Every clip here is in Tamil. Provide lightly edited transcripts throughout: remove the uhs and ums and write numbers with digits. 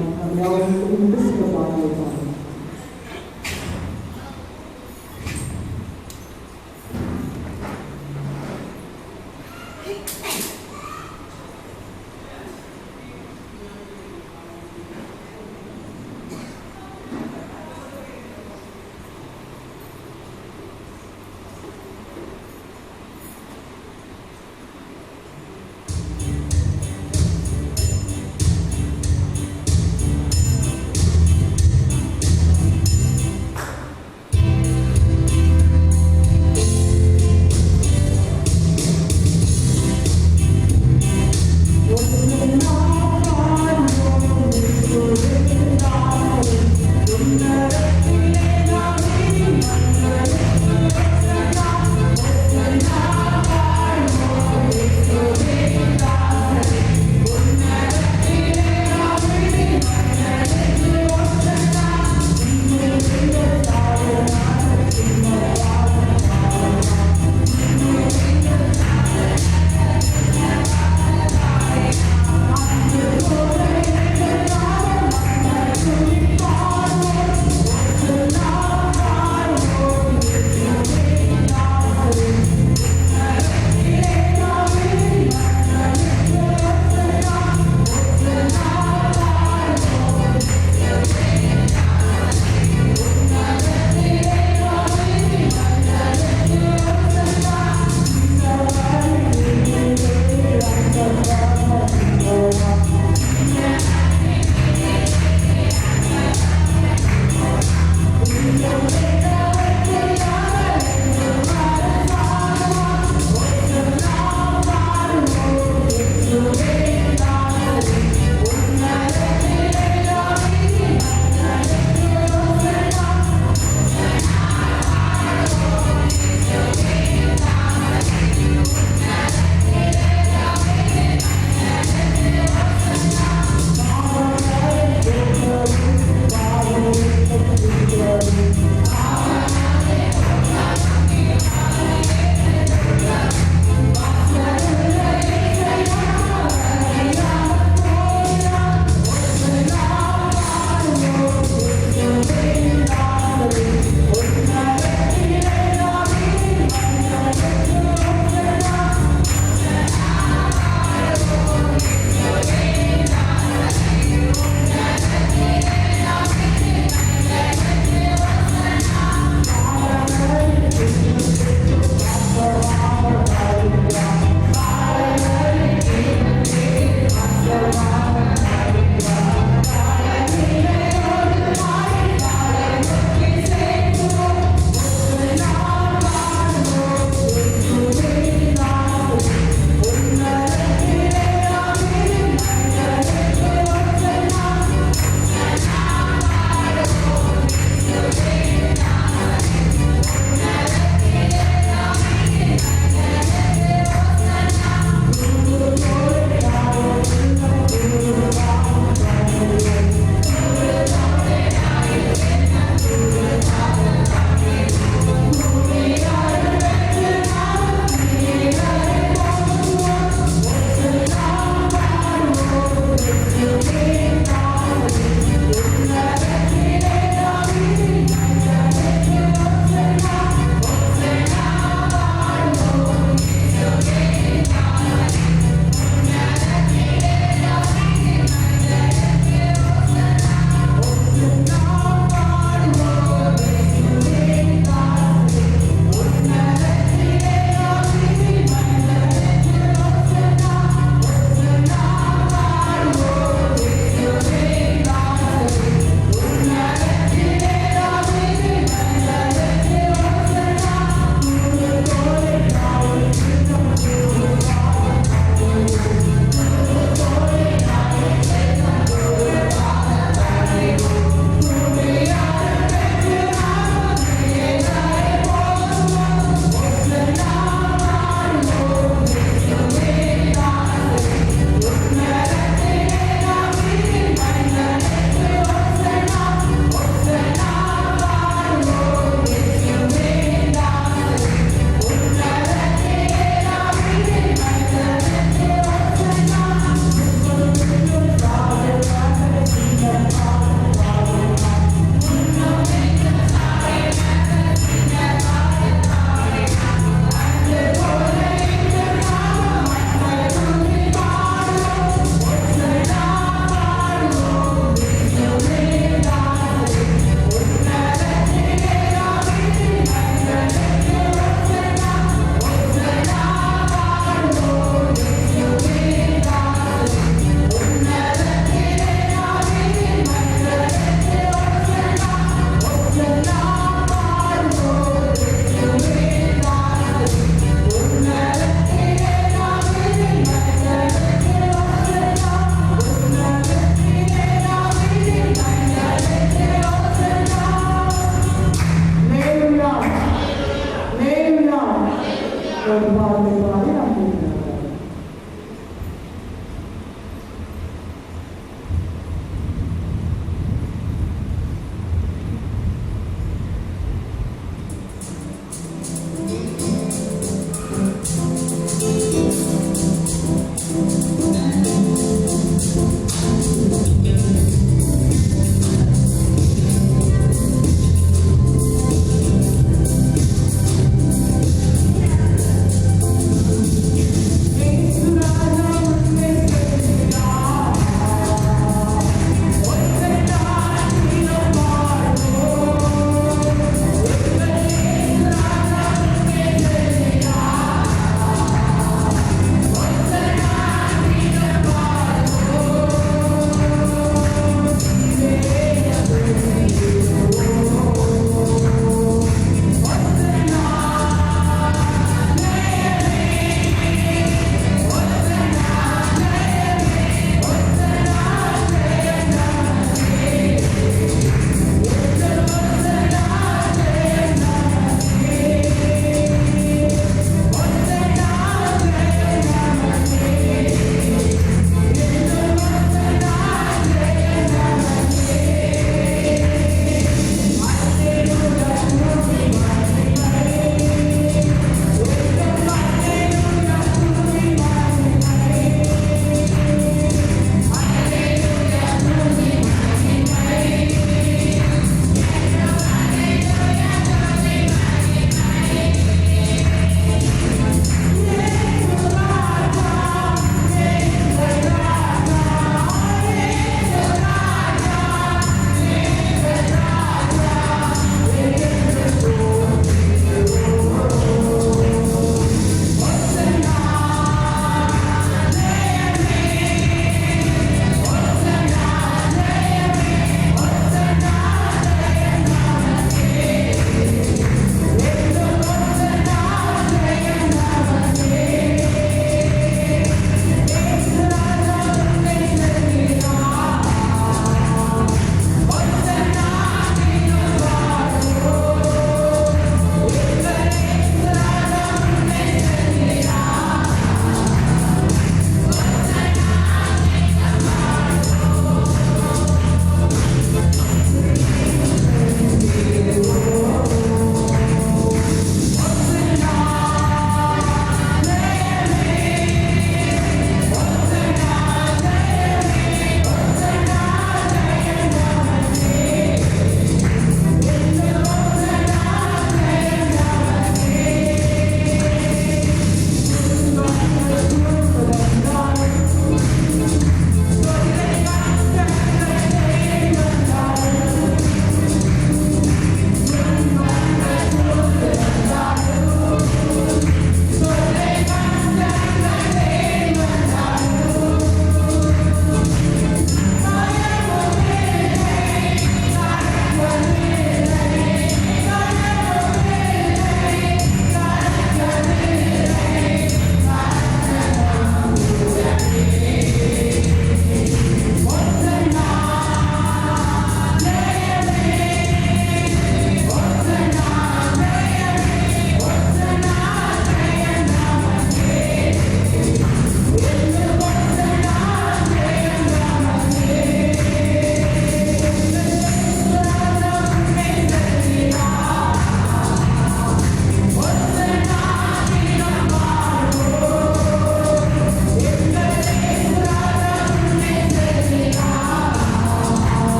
நம்மளை அவர்களுக்கு முன்பு சில பாடலை பாடுவோம்.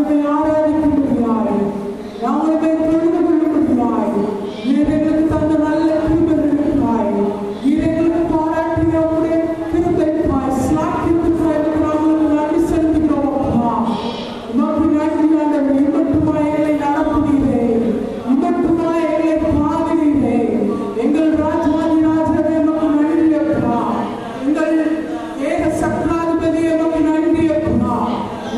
நாங்கள் ஆராதிக்கும்படியாய், நாங்கள் தொழுது கொள்ளும்படியாய், நீர் எங்களுக்கு தந்த நல்ல கிருபைகளுக்காய், நீர் எங்களுக்கு பாராட்டிய உம்முடைய கிருபைக்காய், ஸ்லாக்கியத்துக்காய் நாங்கள் நன்றி செலுத்துகிறோம் அப்பா. உமக்கு நன்றி ஆண்டவரே. இம்மட்டுமாய் எங்களை நடத்துகிறீரே, இம்மட்டுமாய் எங்களை பாதுகிறீரே. எங்கள் ராஜாதி ராஜாவே உமக்கு நன்றி அப்பா. எங்கள் ஏக சக்கராதிபதியே உமக்கு நன்றி அப்பா.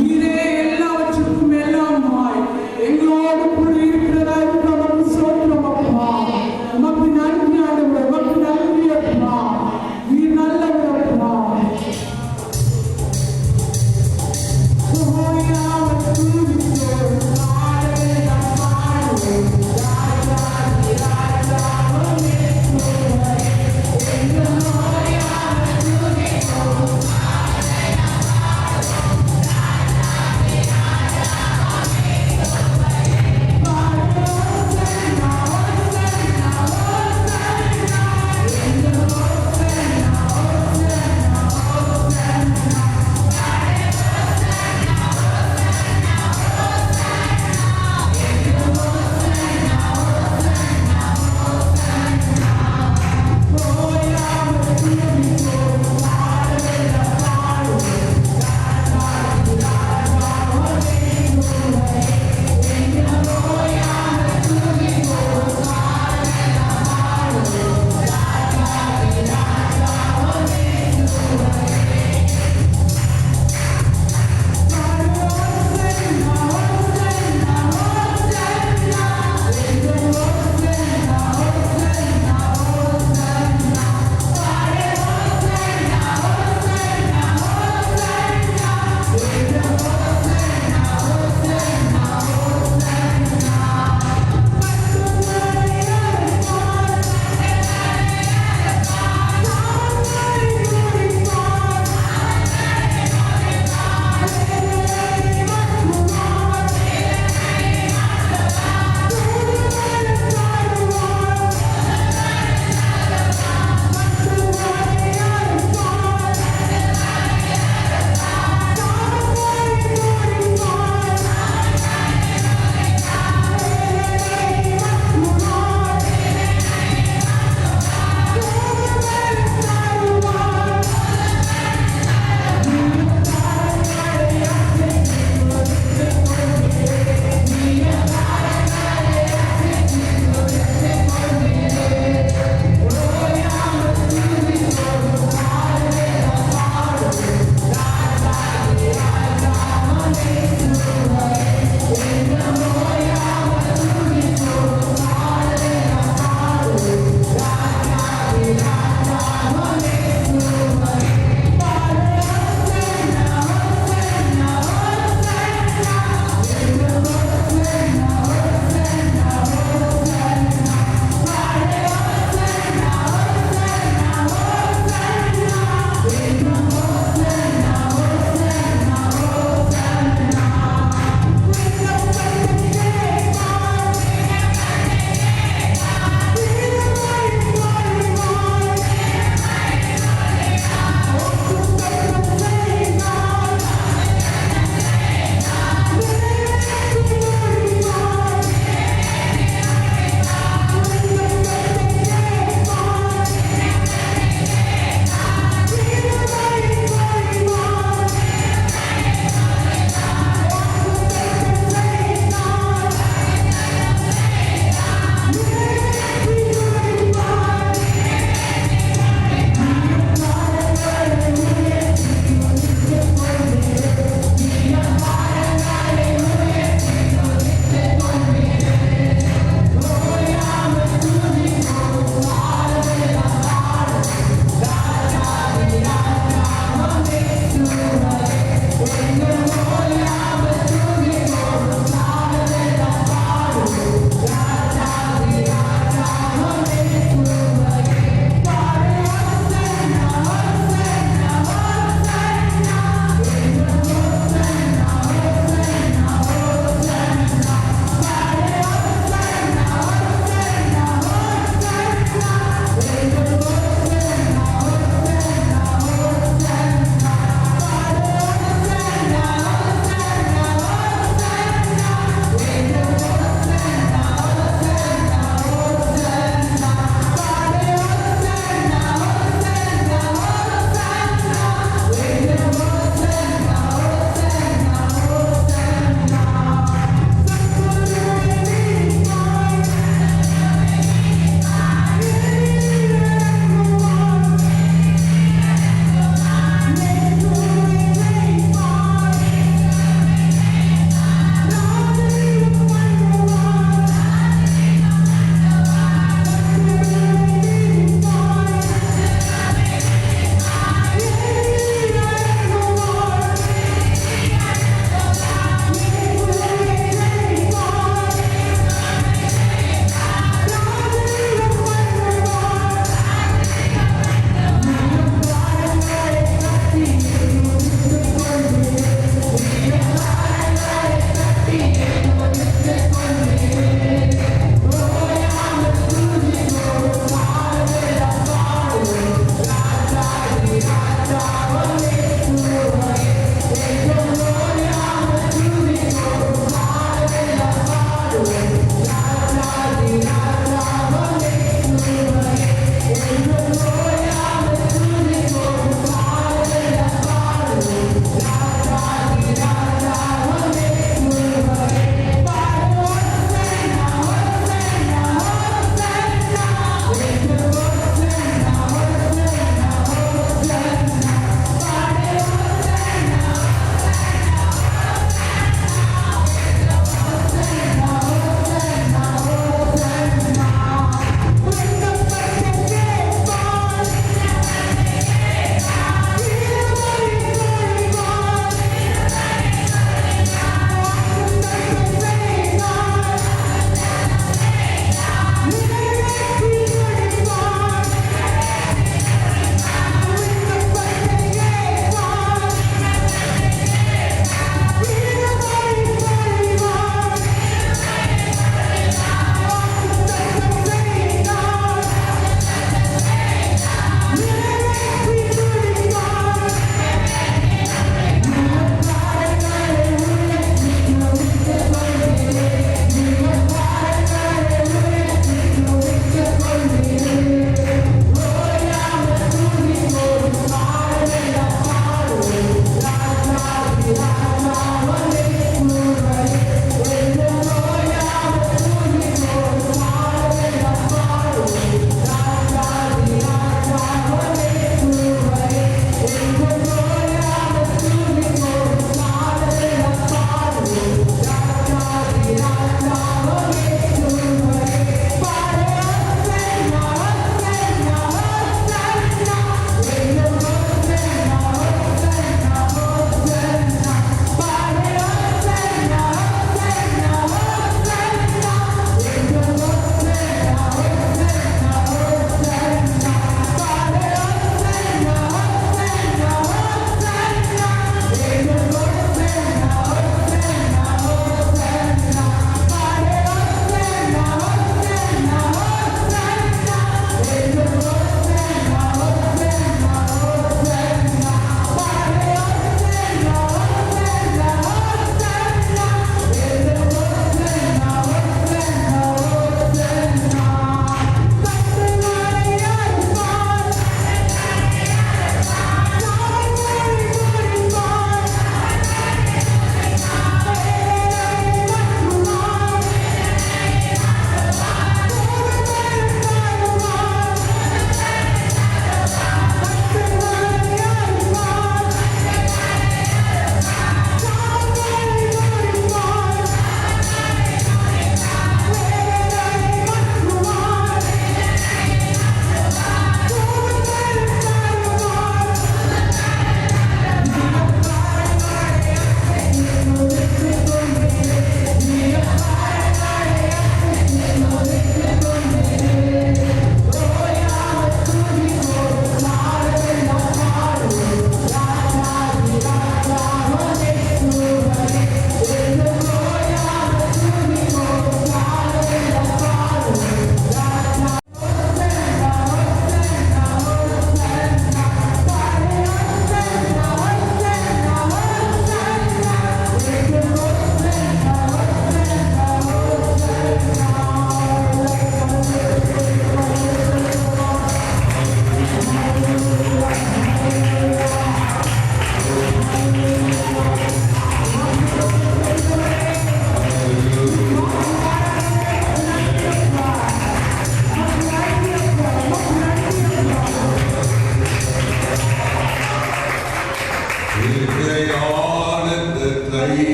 நீரே எல்லாவற்றுக்கும் எல்லாம்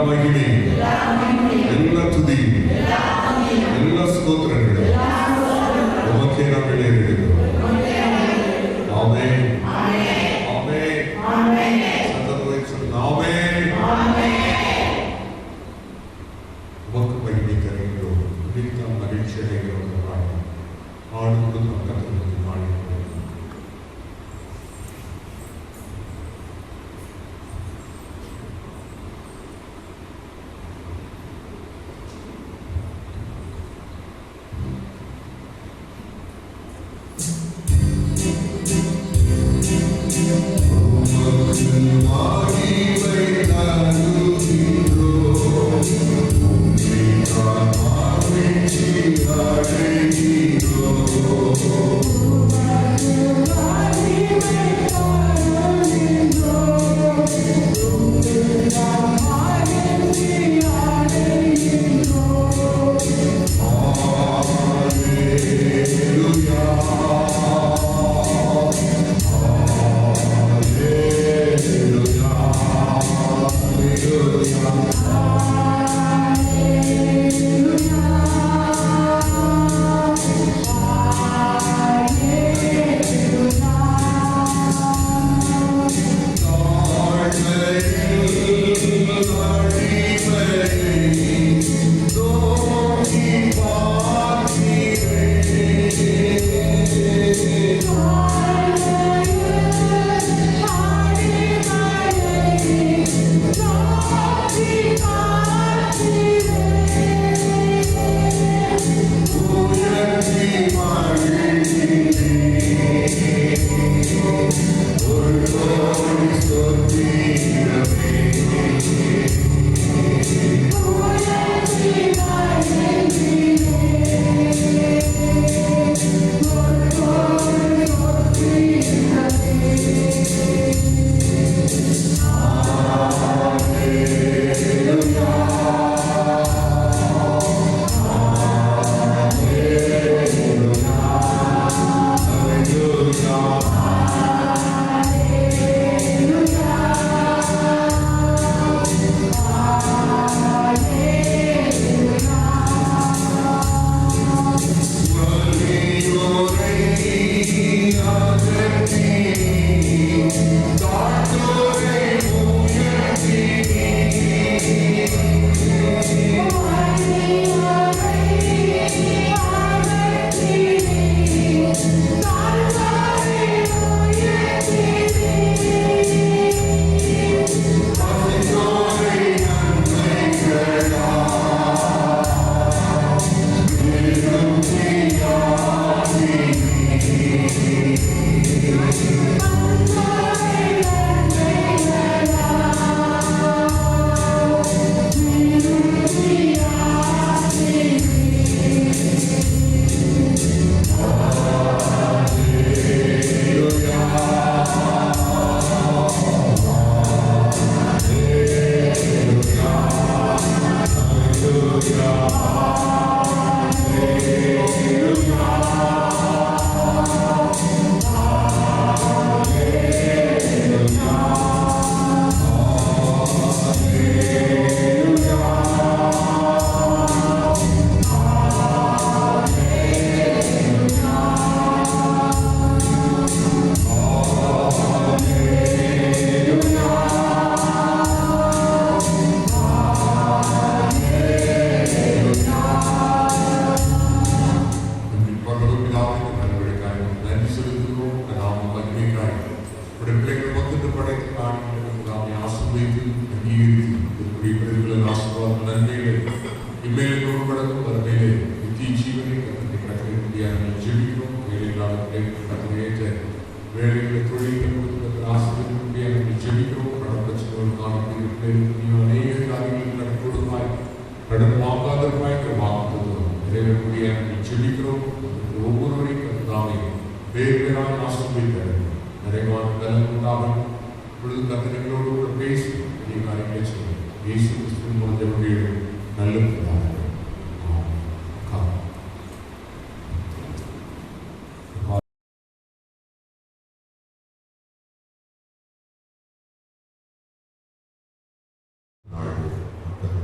மகிமை, எல்லா துதி, எல்லா ஸ்தோத்திரங்களும் உமக்கே நாங்கள் ஏறெடுக்கிறோம். ஆமென், ஆமென். சத்தத்தை சொல்லுங்க, ஆமென். உமக்கு மகிமை தருகிறோம், உன்னில் மகிழ்ச்சி அடைகிறோம். ஆடு பக்கத்தில் மாறி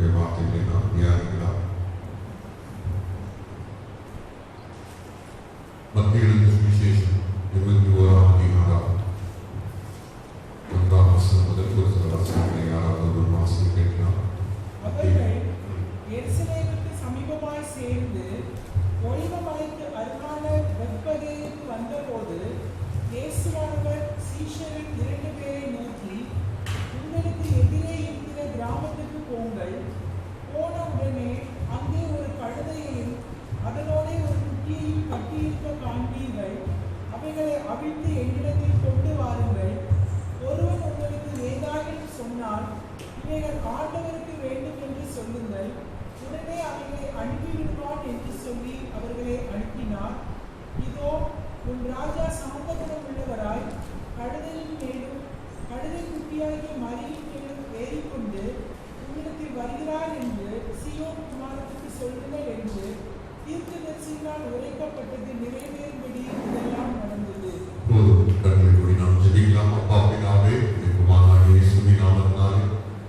ஆண்டவருடைய வார்த்தைகளை நாம் தியானிக்கலாம். மத்திய எழுதின சுவிசேஷம் 21ஆம் அதிகாரம் 1ஆம் வசனம் முதல் ஒரு சில வசனங்களை யாராவது ஒரு வாசகம் கேட்கலாம். அவர்கள் எருசலேமுக்கு சமீபமாய் சேர்ந்து ஒலிவ மலைக்கு அருகான பெத்பகேயுக்கு வந்தபோது இயேசுவானவர் சீஷரில் 2 பேரை நோக்கி, உங்களுக்கு எதிரே இருக்கிற கிராமத்துக்கு போங்கள். போன உடனே அங்கே ஒரு கழுதையையும் அதனோடே ஒரு குட்டியையும் கட்டியிருக்க காண்பீர்கள். அவைகளை அவிழ்த்து என்னிடத்தில் கொண்டு வாருங்கள். ஒருவன் உங்களுக்கு ஏதாயிலும் சொன்னால், இவைகள் ஆண்டவருக்கு வேண்டும் என்று சொல்லுங்கள். உடனே அவைகளை அனுப்பிவிடுவான் என்று சொல்லி அவர்களை அனுப்பினார். இதோ, உன் ராஜா சாந்த குணம் உள்ளவராய் கழுதையின் மேலும் கழுதை குட்டியாகிய மரியின் மேலும் ஏறிக்கொண்டு உன்னிடத்தில் வருகிறார் என்று சீயோன் குமாரத்துக்கு சொல்லுங்கள் என்று தீர்க்கதரிசியினால் உரைக்கப்பட்டது நிறைவேறும்படி இதெல்லாம் நடந்தது. நாம் ஜெபிக்கலாம். அப்பா பிதாவே, குமாரனாகிய இயேசுவின் நாமத்தினாலே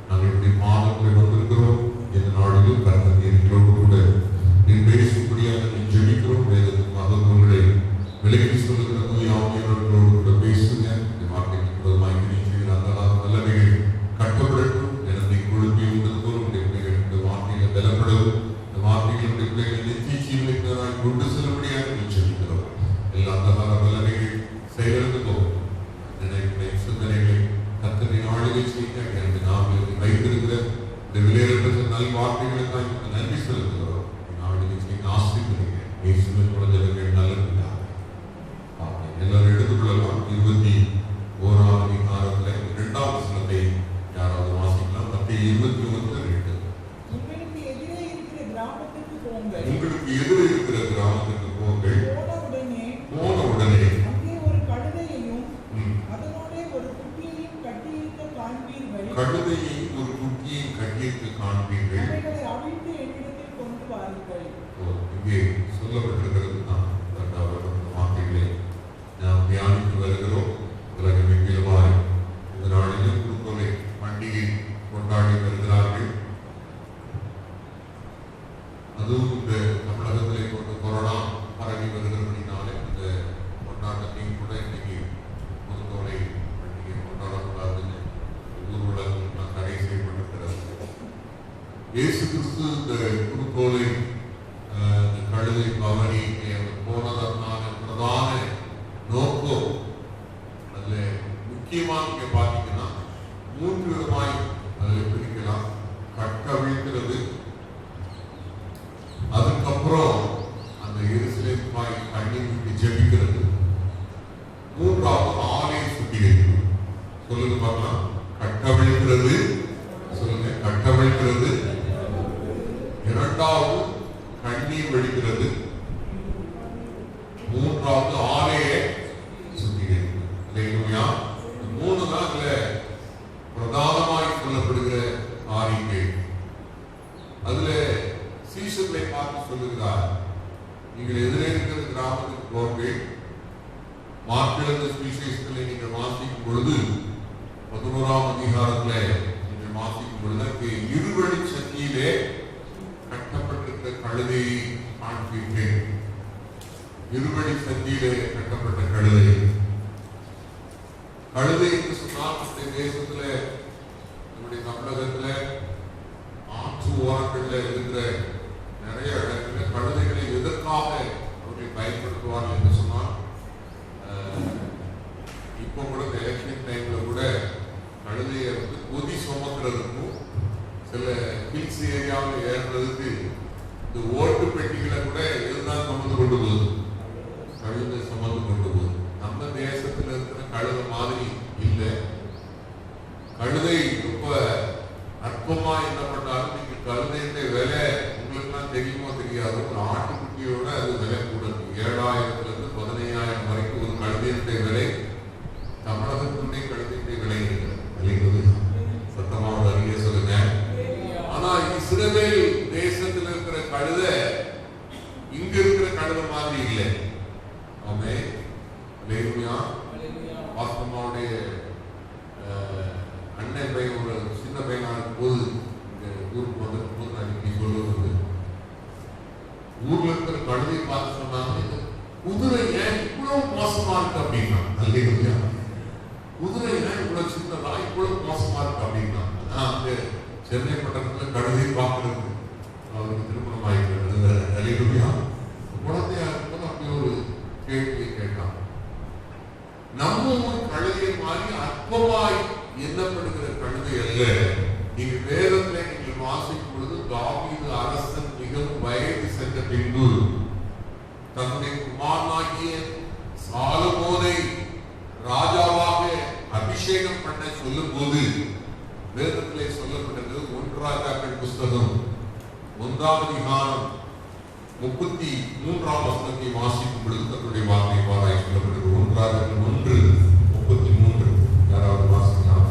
நாங்கள் இப்படி பாதங்களை வந்திருக்கிறோம். இந்த நாளிலும் கர்த்தர் எங்களோடு கூட நீ பேசும்படியாக நீ ஜெபிக்கிறோம். வேதத்தின் மகத்துவங்களை விலக்கி சொல்லுகிற தூய ஆவியானவர்களோடு கூட பேசுங்க. இந்த வார்த்தைக்கு விரோதமாய் செய்கிற அந்த நல்லவைகள் கட்டப்படட்டும். எனதை கொழுப்பி உங்கள் உடைய பிள்ளைகளுக்கு வார்த்தைகளை பலப்படும். இந்த வார்த்தைகளுடைய பிள்ளைகளை நெத்திச்சீர்மைக்காக கொண்டு செல்லும்படியாக நீ ஜெபிக்கிறோம். எல்லா அந்த நல்லவைகள் செயலுக்கும் சிந்தனைகளை கர்த்தரை ஆளுகை செய்ய எனக்கு நாம் வைத்திருக்கிற இந்த விலையேறப்பட்ட நல் வார்த்தைகளுக்காக நன்றி செலுத்துகிறோம். ஆளுகை செய்ய ஆசிரியர் இயேசுவின் குழந்தைகள் நல்ல எல்லாரும் எடுத்துக்கொள்ளலாம். 21ஆம் அதிகாரத்தில் 2ஆம் வசனத்தை யாராவது வாசிக்கலாம். மத்திய 21:2. உங்களுக்கு எதிரே இருக்கிற கிராமத்துக்கு போங்கள். உங்களுக்கு எதிரே இருக்கிற கிராமத்துக்கு போங்கள். போன உடனே அங்கே ஒரு கழுதையையும் அதனோடே ஒரு குட்டியையும் கட்டியிருக்க காண்பீர்கள். கழுதையை ஒரு குட்டியை கட்டியிருக்க காண்பீர்கள். அவைகளை அவிழ்த்து என்னிடத்தில் கொண்டு வாருங்கள். இங்கே சொல்லப்பட்டிருக்கிறது தான் வார்த்தைகளை நாம் தியானித்து வருகிறோம். உலகம் எங்கிலுமாய் இந்த நாளிலும் குருக்கோலை பண்டிகை கொண்டாடி வருகிறார்கள். அதுவும் இந்த தமிழகத்திலே கொண்டு கொரோனா பரவி வருகிறபடினாலே இந்த கொண்டாட்டத்தையும் கூட இன்னைக்கு குருக்கோலை பண்டிகை கொண்டாடக்கூடாதுன்னு ஊர் உலகம் தடை செய்யப்பட்டிருக்கிறது. இயேசு கிறிஸ்து இந்த குருக்கோலை கழுதை பவனி போனதற்கான பிரதான நோக்கம் அதில் முக்கியமாக இங்கே பார்த்தீங்கன்னா 3 விதமாய் அதில் பிரிக்கலாம். கட்டவிழ்க்கிறது, அதுக்கப்புறம் அந்த எருசலேமுக்காய் கண்ணீர் விட்டு ஜெபிக்கிறது, 3ஆவது ஆலய சுத்திகரிப்பு. சொல்லுங்க பார்க்கலாம். கட்டவிழ்க்கிறது, சொல்லுங்க. கட்டவிழ்க்கிறது. 2வது கண்ணீர் வெடிக்கிறது. 3வது ஆலய சுத்திகரிப்பு. இல்லையா? 3 தான் இதுல பிரதானமாய் சொல்லப்படுகிற காரியங்கள். அதுல சீஷர்களை பார்த்து சொல்லுகிறார், நீங்கள் எதிரே இருக்கிற கிராமத்துக்கு போங்கள். மார்க் சுவிசேஷங்களை நீங்கள் வாசிக்கும் பொழுது 11ஆம் அதிகாரத்தில் நீங்கள் வாசிக்கும் பொழுது இருவழி சந்தியிலே கட்டப்பட்டிருக்கிற கழுதையை காண்பீர்கள். இருவழி சந்தியிலே கட்டப்பட்ட கழுதை. கழுதை என்று சொன்னால் நம்முடைய தேசத்துல, நம்முடைய தமிழகத்துல ஆற்று ஓரங்கள்ல இருக்கிற நிறைய இடத்துல கழுதைகளை எதற்காக அவர்கள் பயன்படுத்துவார்கள் என்று சொன்னால், இப்போ கூட இந்த எலெக்ஷன் டைம்ல கூட கழுதையை பொதி சுமக்கிறதுக்கும் சில ஹில்ஸ் ஏரியாவில் ஏறுறதுக்கு இந்த ஓட்டு பெட்டிகளை கூட இதுதான் சுமந்து கொண்டு போகுது. கழுதை சுமந்து கொண்டு போகுது. நம்ம தேசத்தில் இருக்கிற கழுதை மாதிரி இல்லை. கழுதை ரொம்ப அற்பமா என்ன பண்ணாலும் நீங்க கழுதையுடைய விலை உங்களுக்குலாம் தெரியுமோ தெரியாது. ஒரு ஆட்டுக்குட்டியோட அது விலை கூட 7,000 இருந்து 15,000 வரைக்கும் ஒரு கழுதையுடைய விலை. தமிழகத்துடைய கழுதையுடைய விலை இருக்கிறது. சத்தமா ஒரு அறிய சொல்லுங்க. ஆனா இஸ்ரவேல் தேசத்தில் இருக்கிற கழுதை இங்க இருக்கிற கழுதை மாதிரி இல்லை. ஆமே. வாஸ்தமாவுடைய அண்ணன் பையன் ஒரு சின்ன பையனான போது ஊருக்கு வந்து சென்னை பட்டணத்தில் கழுதை பார்க்கறது அவருக்கு திருமணம் ஆகிக்கிறது. அல்லேலூயா. குழந்தையா இருக்கும்போது அப்படி ஒரு கேள்வியை கேட்டான். நம்ம ஊர் கழுதை மாதிரி அற்பமாய் எண்ணப்படுகிற கழுதை அல்ல. நீங்க வேதத்துல நீங்கள் வாசிக்கும் பொழுது தாவீது அரசன் மிகவும் வயது சென்ற பின்பு தன்னுடைய குமாரனாகிய சாலமோனை ராஜாவாக அபிஷேகம் பண்ண சொல்லும் போது வேதத்திலே சொல்லப்பட்டது 1 ராஜாக்கள் புஸ்தகம் 1ஆம் அதிகாரம் 33ஆம் வசனத்தை வாசிக்கும் பொழுது தன்னுடைய வார்த்தை வாராய் சொல்லப்பட்டது. 1 ராஜாக்கள் 1:33. யாராவது வாசிக்கலாம்?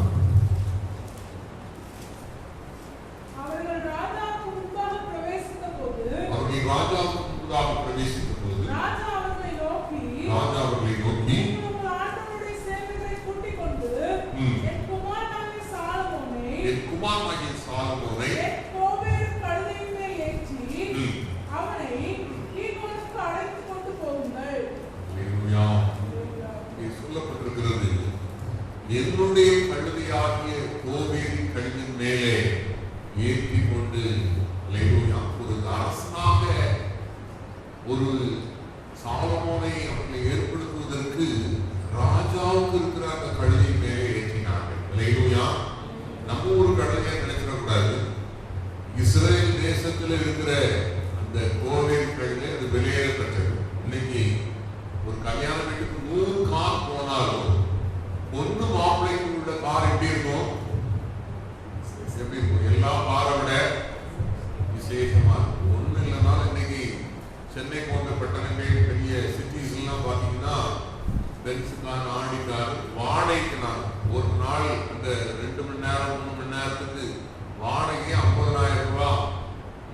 அவர்கள் ராஜாவுக்கு முன்பாக பிரவேசித்த போது ராஜா அவர்களை நோக்கி உங்கள் ஆண்டவருடைய சேவகரை கூட்டிக் கொண்டு என் குமாரனாகிய சாலமோனை என் கோவேறு கழுதையின் மேல் ஏற்றி அவனை தீர்க்கதரிசிக்கு அழைத்துக் கொண்டு போகுங்கள். சொல்லப்பட்டிருக்கிறது, என்னுடைய கழுதையாகிய கோவேறு கழுதின் மேலே ஏற்றி கொண்டு ஒரு அரசனாக ஒரு சாலமோனை அவர்களை ஏற்படுத்துவதற்கு ராஜாவுக்கு இருக்கிற அந்த கழுதை மேலே ஏற்றினார்கள். அல்லேலூயா. நம்ம ஒரு கழுதையை நினைச்சிடக்கூடாது. இஸ்ரேல் தேசத்தில் இருக்கிற அந்த கோவேறு கழுதை அது வெளியேறப்பட்டது. இன்னைக்கு ஒரு கல்யாண வீட்டுக்கு 100 கார் போனாலும் பொண்ணு மாப்பிள்ளைக்கு உள்ள கார் எப்படி இருக்கும்? எப்படி இருக்கும்? எல்லா காரை விட விசேஷமா இருக்கும். ஒண்ணு இல்லைனாலும் இன்னைக்கு சென்னை போன்ற பட்டணங்கள் பெரிய சிட்டிஸ் எல்லாம் பாத்தீங்கன்னா பென்ஸ் கார், ஆடி கார் வாடகைக்கு நான் ஒரு நாள் அந்த 2 மணி நேரம் 3 மணி நேரத்துக்கு வாடகையே 50,000 ரூபாய்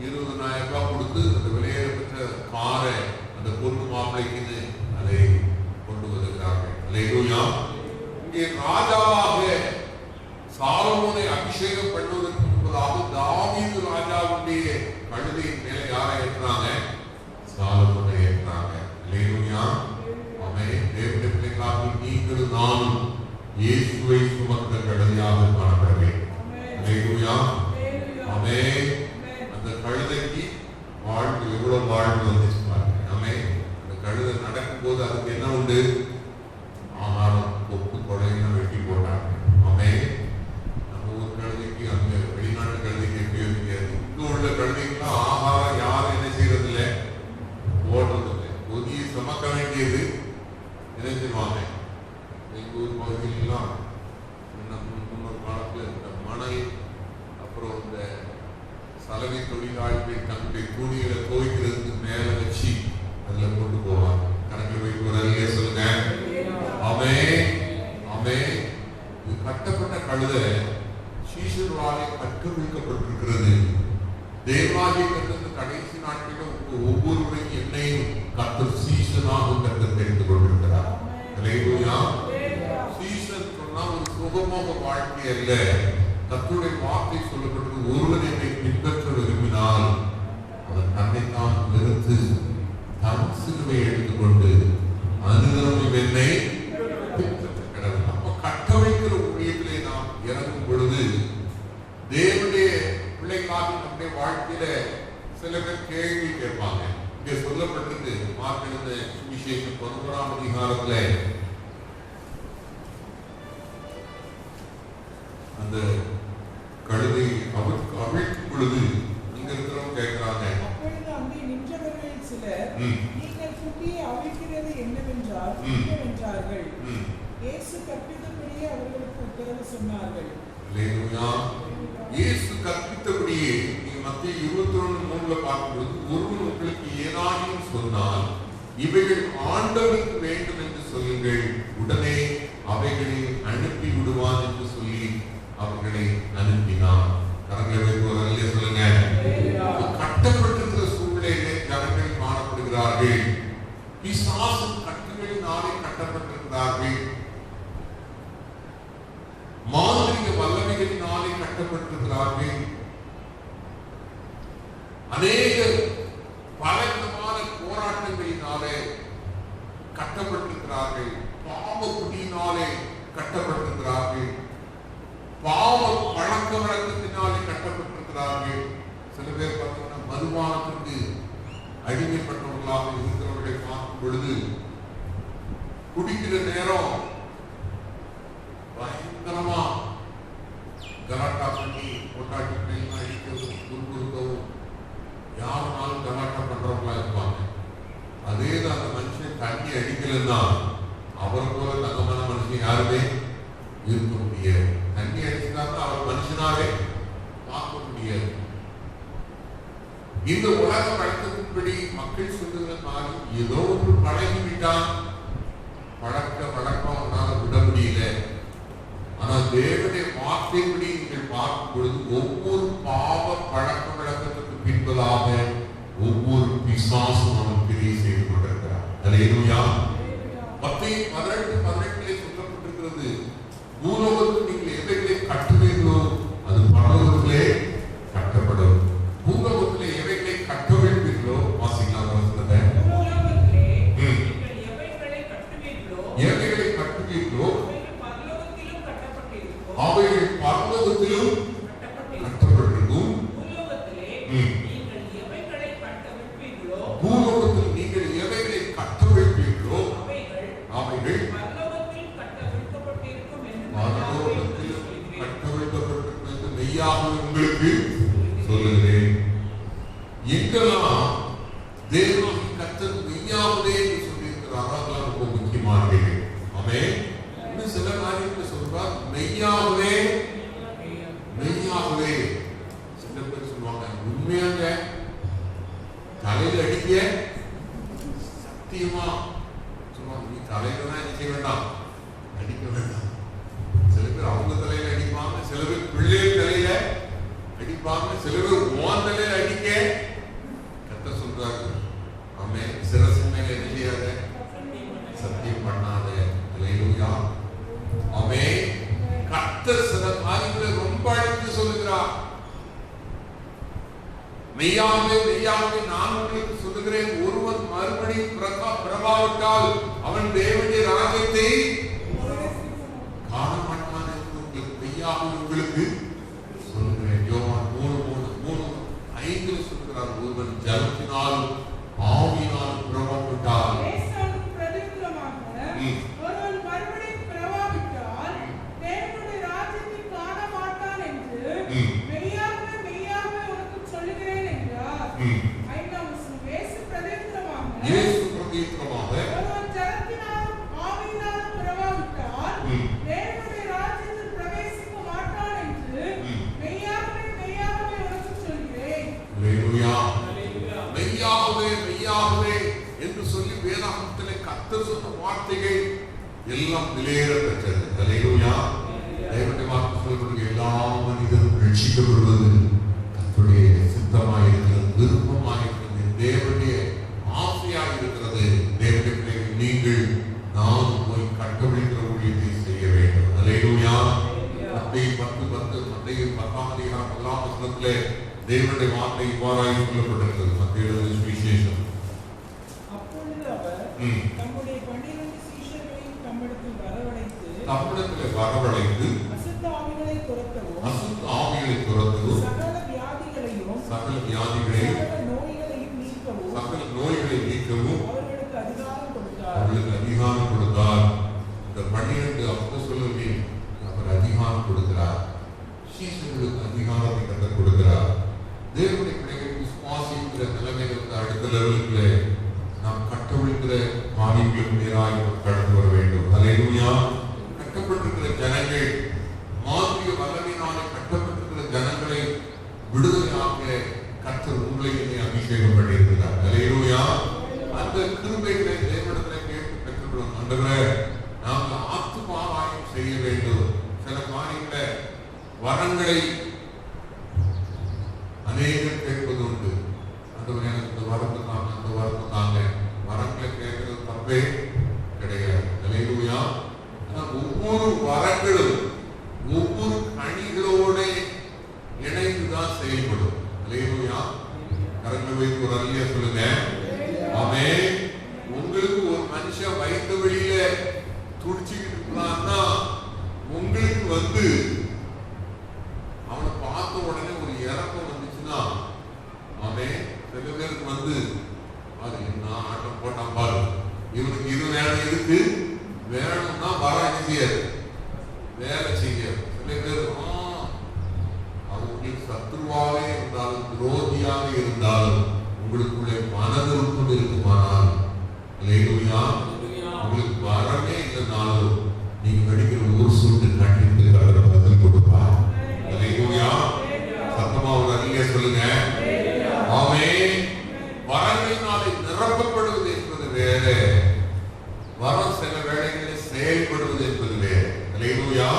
20,000 ரூபாய் கொடுத்து அந்த வெளியேறப்பட்ட காரை அந்த பொண்ணு மாப்பிள்ளைக்குன்னு அதை கொண்டு வருகிறார்கள். அல்லேலூயா. இங்கே ராஜாவாக சாலமோனை அபிஷேகம் பண்ணுவதற்கு முன்பதாக தாவீது ராஜாவுடைய கழுதையின் மேலே யாரை ஏற்றாங்க? சாலமோனை ஏற்றாங்க. அல்லேலூயா. ஆமென். தேவனுடைய பிள்ளைகளாகிய நீங்களும் நானும் இயேசுவை சுமந்த கழுதையாக காணப்பட வேண்டும். அல்லேலூயா. ஆமென். அந்த கழுதைக்கு வாழ்வு எவ்வளவு வாழ்வு வந்துச்சு பாருங்க. ஆமென். அந்த கழுதை நடக்கும்போது அதுக்கு என்ன உண்டு? ஆகாரம், கொப்பு, கொடையெல்லாம் வெட்டி போட்டாங்க. ஆமென். நம்ம ஊர் கழுதைக்கு அங்க வெளிநாட்டு கழுதைக்கு எப்படி இருக்காது. இங்க உள்ள கழுதைக்கெல்லாம் ஆகாரம் யாரும் என்ன செய்யறது இல்லை, போடுறது இல்லை. ஒதுக்கி சுமக்க வேண்டியது நினைச்சிருவாங்க. எங்க ஊர் பகுதியிலாம் முன்னொரு காலத்துல இந்த மணல் அப்புறம் இந்த சலவை தொழிலாளிகள் தன்னுடைய துணிகளை துவைக்கிறதுக்கு மேல வச்சு அதுல கொண்டு போவாங்க. கணக்கில் போய் ஒரு அறிய சொல்லுங்க. ஆமென். ஆமென். இது கட்டப்பட்ட கழுதை சீஷர்களாலே கற்றுவிக்கப்பட்டிருக்கிறது. தேவாலய கட்டத்து கடைசி நாட்களில் ஒவ்வொருவரையும் என்னையும் கர்த்தர் சீஷனாக கர்த்தர் தெரிந்து கொண்டிருக்கிறார். அல்லேலூயா. சீஷன் சொன்னா ஒரு சுகமோக வாழ்க்கை அல்ல. கர்த்தருடைய வார்த்தை சொல்லப்பட்டது, ஒருவன் என்னை பின்பற்ற விரும்பினால் அவன் தன்னைத்தான் வெறுத்து தன் சிலுவை எடுத்துக்கொண்டு அனுதினமும் என்னை பின்பற்ற கடவுள். நம்ம கட்டமைக்கிற ஊழியத்திலே நாம் இறங்கும் பொழுது தேவனுடைய பிள்ளைகளாக நம்முடைய வாழ்க்கையில சில பேர் கேள்வி கேட்பாங்க. இங்கே சொல்லப்பட்டிருக்கு மார்க் எழுதின சுவிசேஷம் 11ஆம் அதிகாரத்துல அந்த கழுதை அவிழ்க்கும் பொழுது இங்க இருக்கிறவங்க கேட்கிறாங்க. அப்பொழுது அங்கே நின்றவர்கள் சிலர், நீங்கள் குட்டியை அவிழ்க்கிறது என்னவென்றால் என்றார்கள். இயேசு கற்பித்தபடியே அவர்களுக்கு உத்தரவு சொன்னார்கள். அல்லேலூயா. இயேசு கற்பித்தபடியே நீங்க மத்திய 21:3 பார்க்கும்போது, ஒருவன் உங்களுக்கு ஏதானும் சொன்னால் இவைகள் ஆண்டவருக்கு வேண்டும் என்று சொல்லுங்கள், உடனே அவைகளை அனுப்பி விடுவான் என்று சொல்லி அவர்களை அனுப்பினார். கரங்களை வைத்து ஒரு அல்லேலூயா சொல்லுங்க. கட்டப்பட்டிருக்கிற சூழ்நிலையிலே ஜனங்கள் காணப்படுகிறார்கள். பிசாசு கட்டுகளினாலே கட்டப்பட்டிருக்கிறார்கள். மாந்திரிக வல்லமைகளினாலே கட்டப்பட்டிருக்கிறார்கள். அநேக பலவிதமான போராட்டங்களினாலே கட்டப்பட்டிருக்கிறார்கள். பாவ குடியினாலே கட்டப்பட்டிருக்கிறார்கள். பாவ பழக்க பழக்க வழக்கத்தினாலே கட்டப்பட்டிருக்கிறார்கள். சில பேர் பார்த்தீங்கன்னா மதுபானத்துக்கு அடிமைப்பட்டவர்களாக இருக்கிறவர்களை பார்க்கும் பொழுது குடிக்கிற நேரம் பயங்கரமா கலாட்டா பண்ணி கொண்டாட்டி அடிக்கவும் துன்புறுத்தவும் யாருனாலும் கலாட்டா பண்றவங்களா இருப்பாங்க. அதே தான் அந்த மனுஷன் தண்ணி அடிக்கலன்னா அவரை போல தங்கமான மனுஷன் யாருமே இருக்க முடியாது. தண்ணி அடிச்சுதான் அவர் மனுஷனாவே பார்க்க முடியாது. இந்த உலக வழக்கத்தின்படி மக்கள் சொல்லுகிற மாதிரி ஏதோ ஒன்று பழகிவிட்டான், வழக்கம் அவனால விட முடியல. ஆனால் தேவனுடைய வார்த்தைப்படி நீங்கள் பார்க்கும் பொழுது ஒவ்வொரு பாவ பழக்க வழக்கத்துக்கு பின்பதாக ஒவ்வொரு பிசாசும் அவன் கிரியை செய்து கொண்டிருக்கிறார். அல்லேலூயா. மத்தேயு 18:18 சொல்லப்பட்டிருக்கிறது, பூலோகத்தில் நீங்கள் எவைகளை கட்டுவீர்களோ அது பரலோகத்திலே கட்டப்படும். பூலோகத்திலே எவைகளை கட்டவிழ்ப்பீர்களோ வாசிக்கலாம் வசனத்தை. எவைகளை கட்டுவீர்களோ அவைகள் பரலோகத்திலும் கட்டப்பட்டிருக்கும். பூலோகத்தில் நீங்கள் எவைகளை கட்டவிழ்ப்பீர்களோ அவைகள் பரலோகத்தில் கட்டவிழ்க்கப்பட்டிருக்கும் என்று மெய்யாக உங்களுக்கு சொல்லுகிறேன். எங்கெல்லாம் தேவனாகிய கர்த்தர் மெய்யாகவே என்று சொல்லியிருக்கிறாரோ அதெல்லாம் ரொம்ப முக்கியமானது. ஆமென். இன்னும் சில காரியங்களை சொல்றார், மெய்யாகவே மெய்யாகவே. சில பேர் சொல்லுவாங்க உண்மையாக தலையில அடிக்க சத்தியமா சொல்லுவாங்க, நீ தலையில தான் அடிக்க வேண்டாம், அடிக்க வேண்டாம். சில பேர் அவங்க தலையில அடிப்பாங்க, சில பேர் பிள்ளைகள் தலையில அடிப்பாங்க, சில பேர் ஓன் தலையில அடிக்க கர்த்தர் சொல்றாரு. ஆமென். சிரசு மேல என்ன செய்யாத, சத்தியம் பண்ணாத. அல்லேலூயா. ஆமென். கர்த்தர் சில காரியங்களை ரொம்ப அழைத்து சொல்லுகிறார். மெய்யாகவே மெய்யாகவே நான் உங்களுக்கு சொல்லுகிறேன், ஒருவன் மறுபடியும் பிறவாவிட்டால் அவன் தேவனுடைய ராஜ்யத்தை காண மாட்டான் என்று உங்களுக்கு மெய்யாக உங்களுக்கு சொல்லுகிறேன். யோவான் 3:3-5 சொல்லுகிறார், ஒருவன் ஜலத்தினாலும் ஆவியினாலும் பிறவாவிட்டால் ஒருவன் மறுபடியும் பிறவாவிட்டால் தேவனுடைய ராஜ்யத்தை காண மாட்டான் என்று மெய்யாகவே மெய்யாகவே உனக்கு சொல்லுகிறேன் என்றார். 5ஆம் வசனம். இயேசு பிரதியுத்தரமாக ஒருவன் ஜலத்தினாலும் ஆவியினாலும் பிறவாவிட்டால் தேவனுடைய ராஜ்யத்தில் பிரவேசிக்க மாட்டான் என்று மெய்யாகவே மெய்யாகவே உனக்கு சொல்கிறேன். அல்லேலூயா. மெய்யாகவே மெய்யாகவே என்று சொல்லி வேதாகமத்திலே கர்த்தர் சொன்ன வார்த்தைகள் எல்லாம் நிலையேற பெற்றது. அல்லேலூயா. தேவனுடைய வார்த்தை சொல்லுகிறது, எல்லா மனிதரும் ரட்சிக்கப்படுவது கர்த்தருடைய சித்தமாக இருக்கிறது, விருப்பமாக இருக்கிறது, தேவனுடைய ஆசையாக இருக்கிறது. தேவனுடைய பிள்ளைகள் நீங்கள் நாம் போய் கட்டவிழ்க்கிற ஊழியத்தை செய்ய வேண்டும். அல்லேலூயா. மத்தேயு 10:10 மத்தேயு 10ஆம் அதிகாரம் 1ஆம் வசனத்திலே தேவனுடைய வார்த்தை இவ்வாறாக சொல்லப்பட்டிருக்கிறது. மத்தேயு சுவிசேஷம். அப்பொழுது அவர் தம்முடைய 12 சீஷர்களையும் தம்மிடத்தில் வரவழைத்து அசுத்த ஆவிகளை துரத்தவும் சகல வியாதிகளையும் சகல நோய்களை நீக்கவும் அவர்களுக்கு அதிகாரம் கொடுத்தார். இந்த 12 அப்போஸ்தலர்களுக்கு அவர் அதிகாரம் கொடுக்கிறார். சீஷர்களுக்கு அதிகாரத்தை கற்றுக் கொடுக்கிறார். தேவனுடைய பிள்ளைகள் விசுவாசிக்கிற நிலைமைகளுக்கு அடுத்த லெவலுக்கு நாம் கட்டவிழ்க்கிற காரியங்களுக்கு நேராக கடந்து வர வேண்டும். அல்லேலூயா. கட்டப்பட்டிருக்கிற ஜனங்கள் மாந்திரிய வல்லமையினாலே கட்டப்பட்டிருக்கிற ஜனங்களை விடுதலையாக கர்த்தர் உங்களை அபிஷேகம் பண்ணியிருக்கிறார். அல்லேலூயா. அந்த கிருபைகளை தேவனிடத்திலே கேட்டு பெற்றுள்ளோம். ஆண்டவரே, நாங்கள் ஆத்துமாராயம் செய்ய வேண்டும். சில காரியங்களை வரங்களை அநேகர் கேட்பது உண்டு. ஆண்டவரே, எனக்கு இந்த வரத்தை தாங்க, அந்த வரத்தை தாங்க. வரங்களை கேட்கிறது தப்பே கிடையாது. அல்லேலூயா. ஒவ்வொரு வரங்களும் ஒவ்வொரு கனிகளோட இணைந்துதான் செயல்படும். அல்லேலூயா. கரங்களை வைத்து ஒரு அல்லேலூயா சொல்லுங்க. ஆமென். உங்களுக்கு ஒரு மனுஷன் வயிற்று வெளியில துடிச்சுக்கிட்டு இருந்தான்னா உங்களுக்கு அவனை வேலை செய்ய. சில பேர் அவங்களுக்கு சத்ருவாவே இருந்தாலும் விரோதியாக இருந்தாலும் உங்களுக்குள்ளே மனதிற்கும் இருக்குமானால் அல்லேலூயா, உங்களுக்கு வரவே இல்லைனாலும் நீங்க நடிக்கிற ஒரு சுட்டு கண்டிப்பாக பதில் கொடுப்பார். அல்லேலூயா, சத்தமா ஒரு அறிய சொல்லுங்க. ஆமென். வரங்களினாலே நிரப்பப்படுவது என்பது வேற, வரம் சில வேளைகளில் செயல்படுவது என்பது வேற. அல்லேலூயா.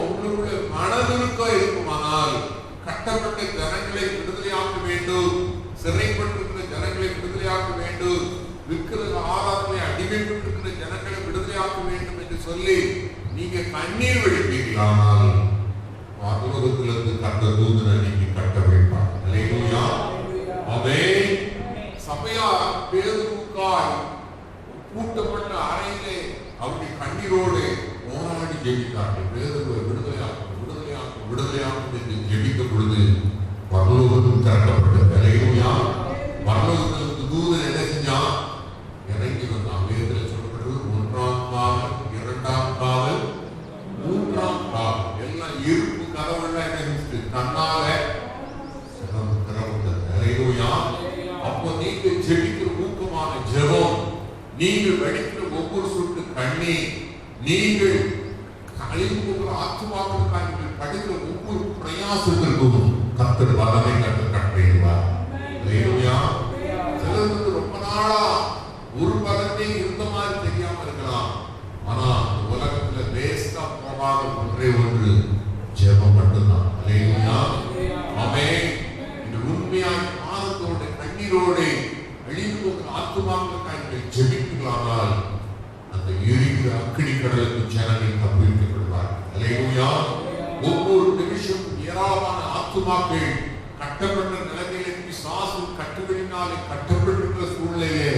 உங்களுடைய மனதிற்கும் இருக்குமானால் கட்டப்பட்ட ஜனங்களை விடுதலையாக்க வேண்டும், சிறைப்பட்டிருக்கிற ஜனங்களை விடுதலையாக்க வேண்டும், விற்கிறது ஆராதனை அடிமைப்பட்டிருக்கிற ஜனங்களை விடுதலையாக்க வேண்டும் என்று சொல்லி நீங்க கண்ணீர் வெடிப்பீர்களானால் பரலோகத்திலிருந்து கர்த்தர் தூதனை நீங்க கட்ட வைப்பார். அல்லேலூயா. ஆமென். சபையார் பேதுருவுக்காய் கூட்டப்பட்ட அறையிலே அவருடைய கண்ணீரோடு போராடி ஜெபித்தார்கள். பேதுருவை விடுதலையாக்கும் விடுதலையாக்கும் விடுதலையாக்கும் என்று ஜெபிக்கும் பொழுது பரலோகத்தில் திறக்கப்பட்டது. அல்லேலூயா. பரலோகத்திலிருந்து தூதன் என்ன செஞ்சான்? இறங்கி வந்தான். வேதத்தில் சொல்லப்பட்டது 1ஆம் காவல், 2ஆம் காவல், 3ஆம் காவல் எல்லாம் இருப்பு கதவுல என்ன தன்னால திறவுட்டது. அல்லேலூயா. அப்போ நீங்க ஜெபிக்கிற ஊக்கமான ஜெபம், நீங்கள் வெடிக்கிற ஒவ்வொரு சொட்டு கண்ணீர், நீங்கள் அழிந்து போகிற ஆத்துமாக்களுக்காக நீங்கள் படுகிற ஒவ்வொரு பிரயாசத்திற்கும் கர்த்தர் வரவை கட்டளையிடுவார். அல்லேலூயா. சிலருக்கு ரொம்ப நாளா ஒரு பதத்தை இருந்த மாதிரி தெரியாம இருக்கலாம். ஆனா உலகத்துல வேஸ்டா போகாத ஒன்றே ஒன்று ஜெபம் மட்டும்தான். அல்லேலூயா. ஆமென். இந்த உண்மையான ஆனந்தோட கண்ணீரோடு அழிந்து போகிற ஆத்துமாக்களுக்காக நீங்கள் ஜெபிக்கலானால் அந்த எரிகிற அக்கினி கடலுக்கு ஜனங்கள் தப்பிவிக்கப்படுவார்கள். அல்லேலூயா. ஒவ்வொரு நிமிஷம் ஏராளமான ஆத்துமாக்கள் கட்டப்பட்ட நிலைமையிலே பிசாசு கட்டுகளினாலே கட்டப்பட்டிருக்கிற சூழ்நிலையிலே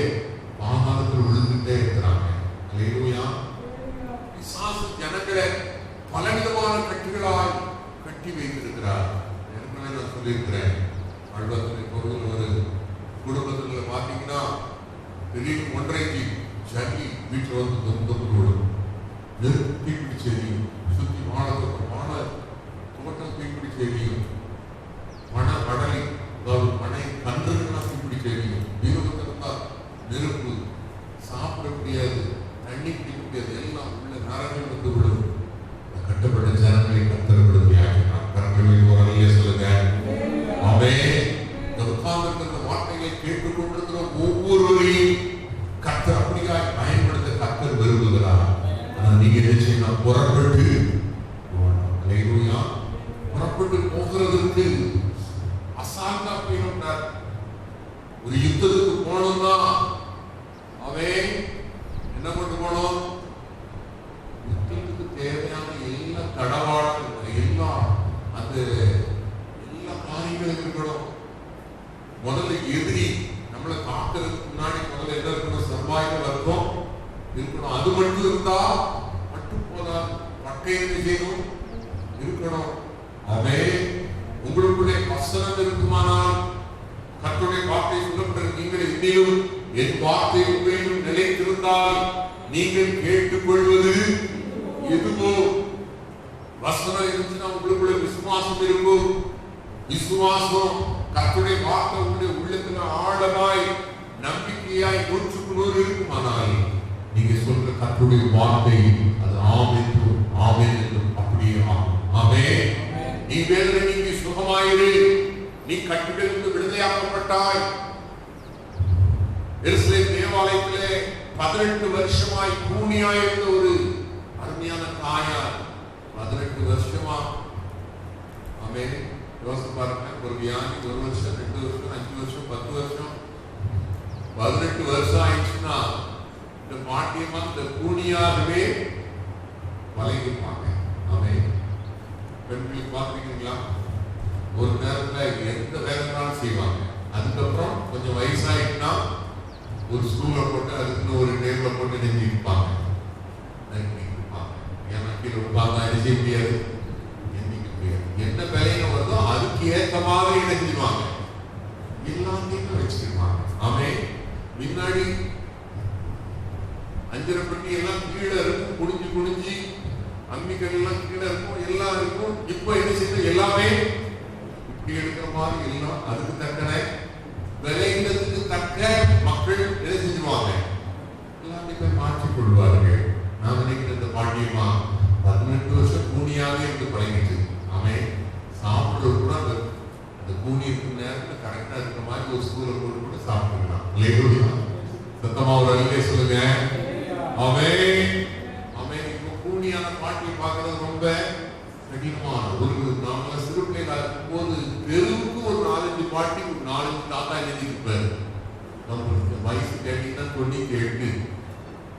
பாதாளத்தில் விழுந்துட்டே இருக்கிறாங்க. அல்லேலூயா. பிசாசு ஜனங்களை பலவிதமான கட்டுகளால் கட்டி வைத்திருக்கிறார். ஏற்கனவே நான் சொல்லியிருக்கிறேன். அல்வத்தில் பொருள் ஒரு குடும்பத்தில் பார்த்தீங்கன்னா திடீர்னு 1.5 சனி வீட்டில் வந்து தொந்தரவு நெருப்பி பிடிச்சி எரியும், சுற்றி வாழ தோட்டம் தீப்பிடிச்சு எரியும், மன கடலை அதாவது மனை கன்றுகள்லாம் தீப்பிடிச்சு எரியும், வீரத்திருந்தா நெருப்பு, சாப்பிட முடியாது, தண்ணி குடிக்க முடியாது, எல்லாம் உள்ள நரங்கள் வந்து விடும். கட்டப்பட்ட ஜனங்களை கர்த்தர் விடுதலையாக்கினார். கர்த்தர் ஒரு அறையை சொல்லுங்க. ஆமென். இந்த வார்த்தைகளை கேட்டுக்கொண்டிருக்கிற ஒவ்வொருவரையும் கர்த்தர் அப்படியாய் பயன்படுத்த கர்த்தர் விரும்புகிறார். ஆனால் நீங்க என்ன செய்யணும்? புறப்பட்டு அல்லேலூயா, புறப்பட்டு போகிறதுக்கு அசால்ட்டா போயிட்டார். ஒரு யுத்தத்துக்கு போனோம்னா அவன் என்ன கொண்டு போனோம்? யுத்தத்துக்கு தேவையான எல்லா தடவாளங்கள், எல்லாம் அந்த எல்லா காரியங்களும் இருக்கணும். முதல்ல எதிரி நம்மளை தாக்குறதுக்கு முன்னாடி முதல்ல என்ன இருக்கணும்? சர்வாயுத வர்க்கம் இருக்கணும். அது மட்டும் இருந்தா மட்டும் போதாது, பட்டயம் செய்யணும் இருக்கணும். அவே உங்களுக்குள்ளே வசனம் இருக்குமானால், கர்த்தருடைய வார்த்தை சொல்லப்பட்ட நீங்கள் இன்னும் என் வார்த்தை உங்களிலும் நிலைத்திருந்தால் நீங்கள் கேட்டுக்கொள்வது எதுவோ வசனம் இருந்துச்சுன்னா உங்களுக்குள்ள விசுவாசம் இருக்கும். விசுவாசம் கர்த்தருடைய வார்த்தை உங்களுடைய உள்ளத்துல ஆழமாய் நம்பிக்கையாய் 100% இருக்குமானால் நீங்க சொல்ற கர்த்தருடைய வார்த்தை அது ஆமென் ஆமென் என்றும் அப்படியே ஆகும். ஆமென். நீ வேதனை நீங்க சுகமாயிரு, நீ கட்டுகளிலிருந்து விடுதலையாக்கப்பட்டாய். எருசலேம் தேவாலயத்திலே 18 வருஷமாய் கூனியாய் இருந்த ஒரு அருமையான தாயார் 18 வருஷமா, ஆமென், யோசிச்சு பாருங்க. ஒரு வியாதி 1 வருஷம், 2 வருஷம், 5 வருஷம், 10 வருஷம், 18 வருஷம் ஆயிடுச்சுன்னா இந்த பாட்டியமா இந்த கூனியாகவே வளைந்துப்பாங்க. ஆமென். பெண்களுக்கு பார்த்துருக்கீங்களா? ஒரு நேரத்துல எந்த வேலைனாலும் செய்வாங்க. அதுக்கப்புறம் கொஞ்சம் வயசாயிட்டுனா ஒரு ஸ்டூல போட்டு அதுக்குன்னு ஒரு டேபிள போட்டு நெஞ்சிருப்பாங்க. ஏன்னா கீழே உட்கார்ந்தா என்ன செய்ய முடியாது, எண்ணிக்க முடியாது. என்ன வேலையில வருதோ அதுக்கு ஏற்ற மாதிரி நெஞ்சிடுவாங்க, எல்லாத்தையும் வச்சுக்கிடுவாங்க. ஆமென். முன்னாடி அஞ்சரை பெட்டி எல்லாம் கீழே இருக்கும், குடிஞ்சு குடிஞ்சு அம்மிக்கல் எல்லாம் கீழே இருக்கும், எல்லாம் இருக்கும். இப்போ என்ன செய்யணும், எல்லாமே இப்படி எடுக்கிற மாதிரி எல்லாம் அதுக்கு தக்கன விளைந்ததுக்கு தக்க மக்கள் என்ன செஞ்சுருவாங்க, எல்லாமே போய் மாற்றிக் கொள்வார்கள். நான் நினைக்கிற இந்த பாண்டியமா 18 வருஷம் கூனியாக இருந்து பழகிட்டு, அவன் சாப்பிடுறது கூட அந்த கூனி இருக்கிற நேரத்தில் கரெக்டா இருக்கிற மாதிரி ஒரு சூழல் போட்டு கூட சாப்பிட்டுக்கலாம். இல்லையா? சத்தமா ஒரு அழிவே சொல்லுங்க. அவன் இப்போ கூனியான பாட்டியை பார்க்கறது ரொம்ப கடினமான ஒரு நாம சிறு பிள்ளைகளா இருக்கும் போது தெருவுக்கு ஒரு 4-5 பாட்டி, ஒரு 4-5 தாத்தா எழுதியிருப்பாரு. நம்மளுக்கு வயசு கேட்டீங்கன்னா 98,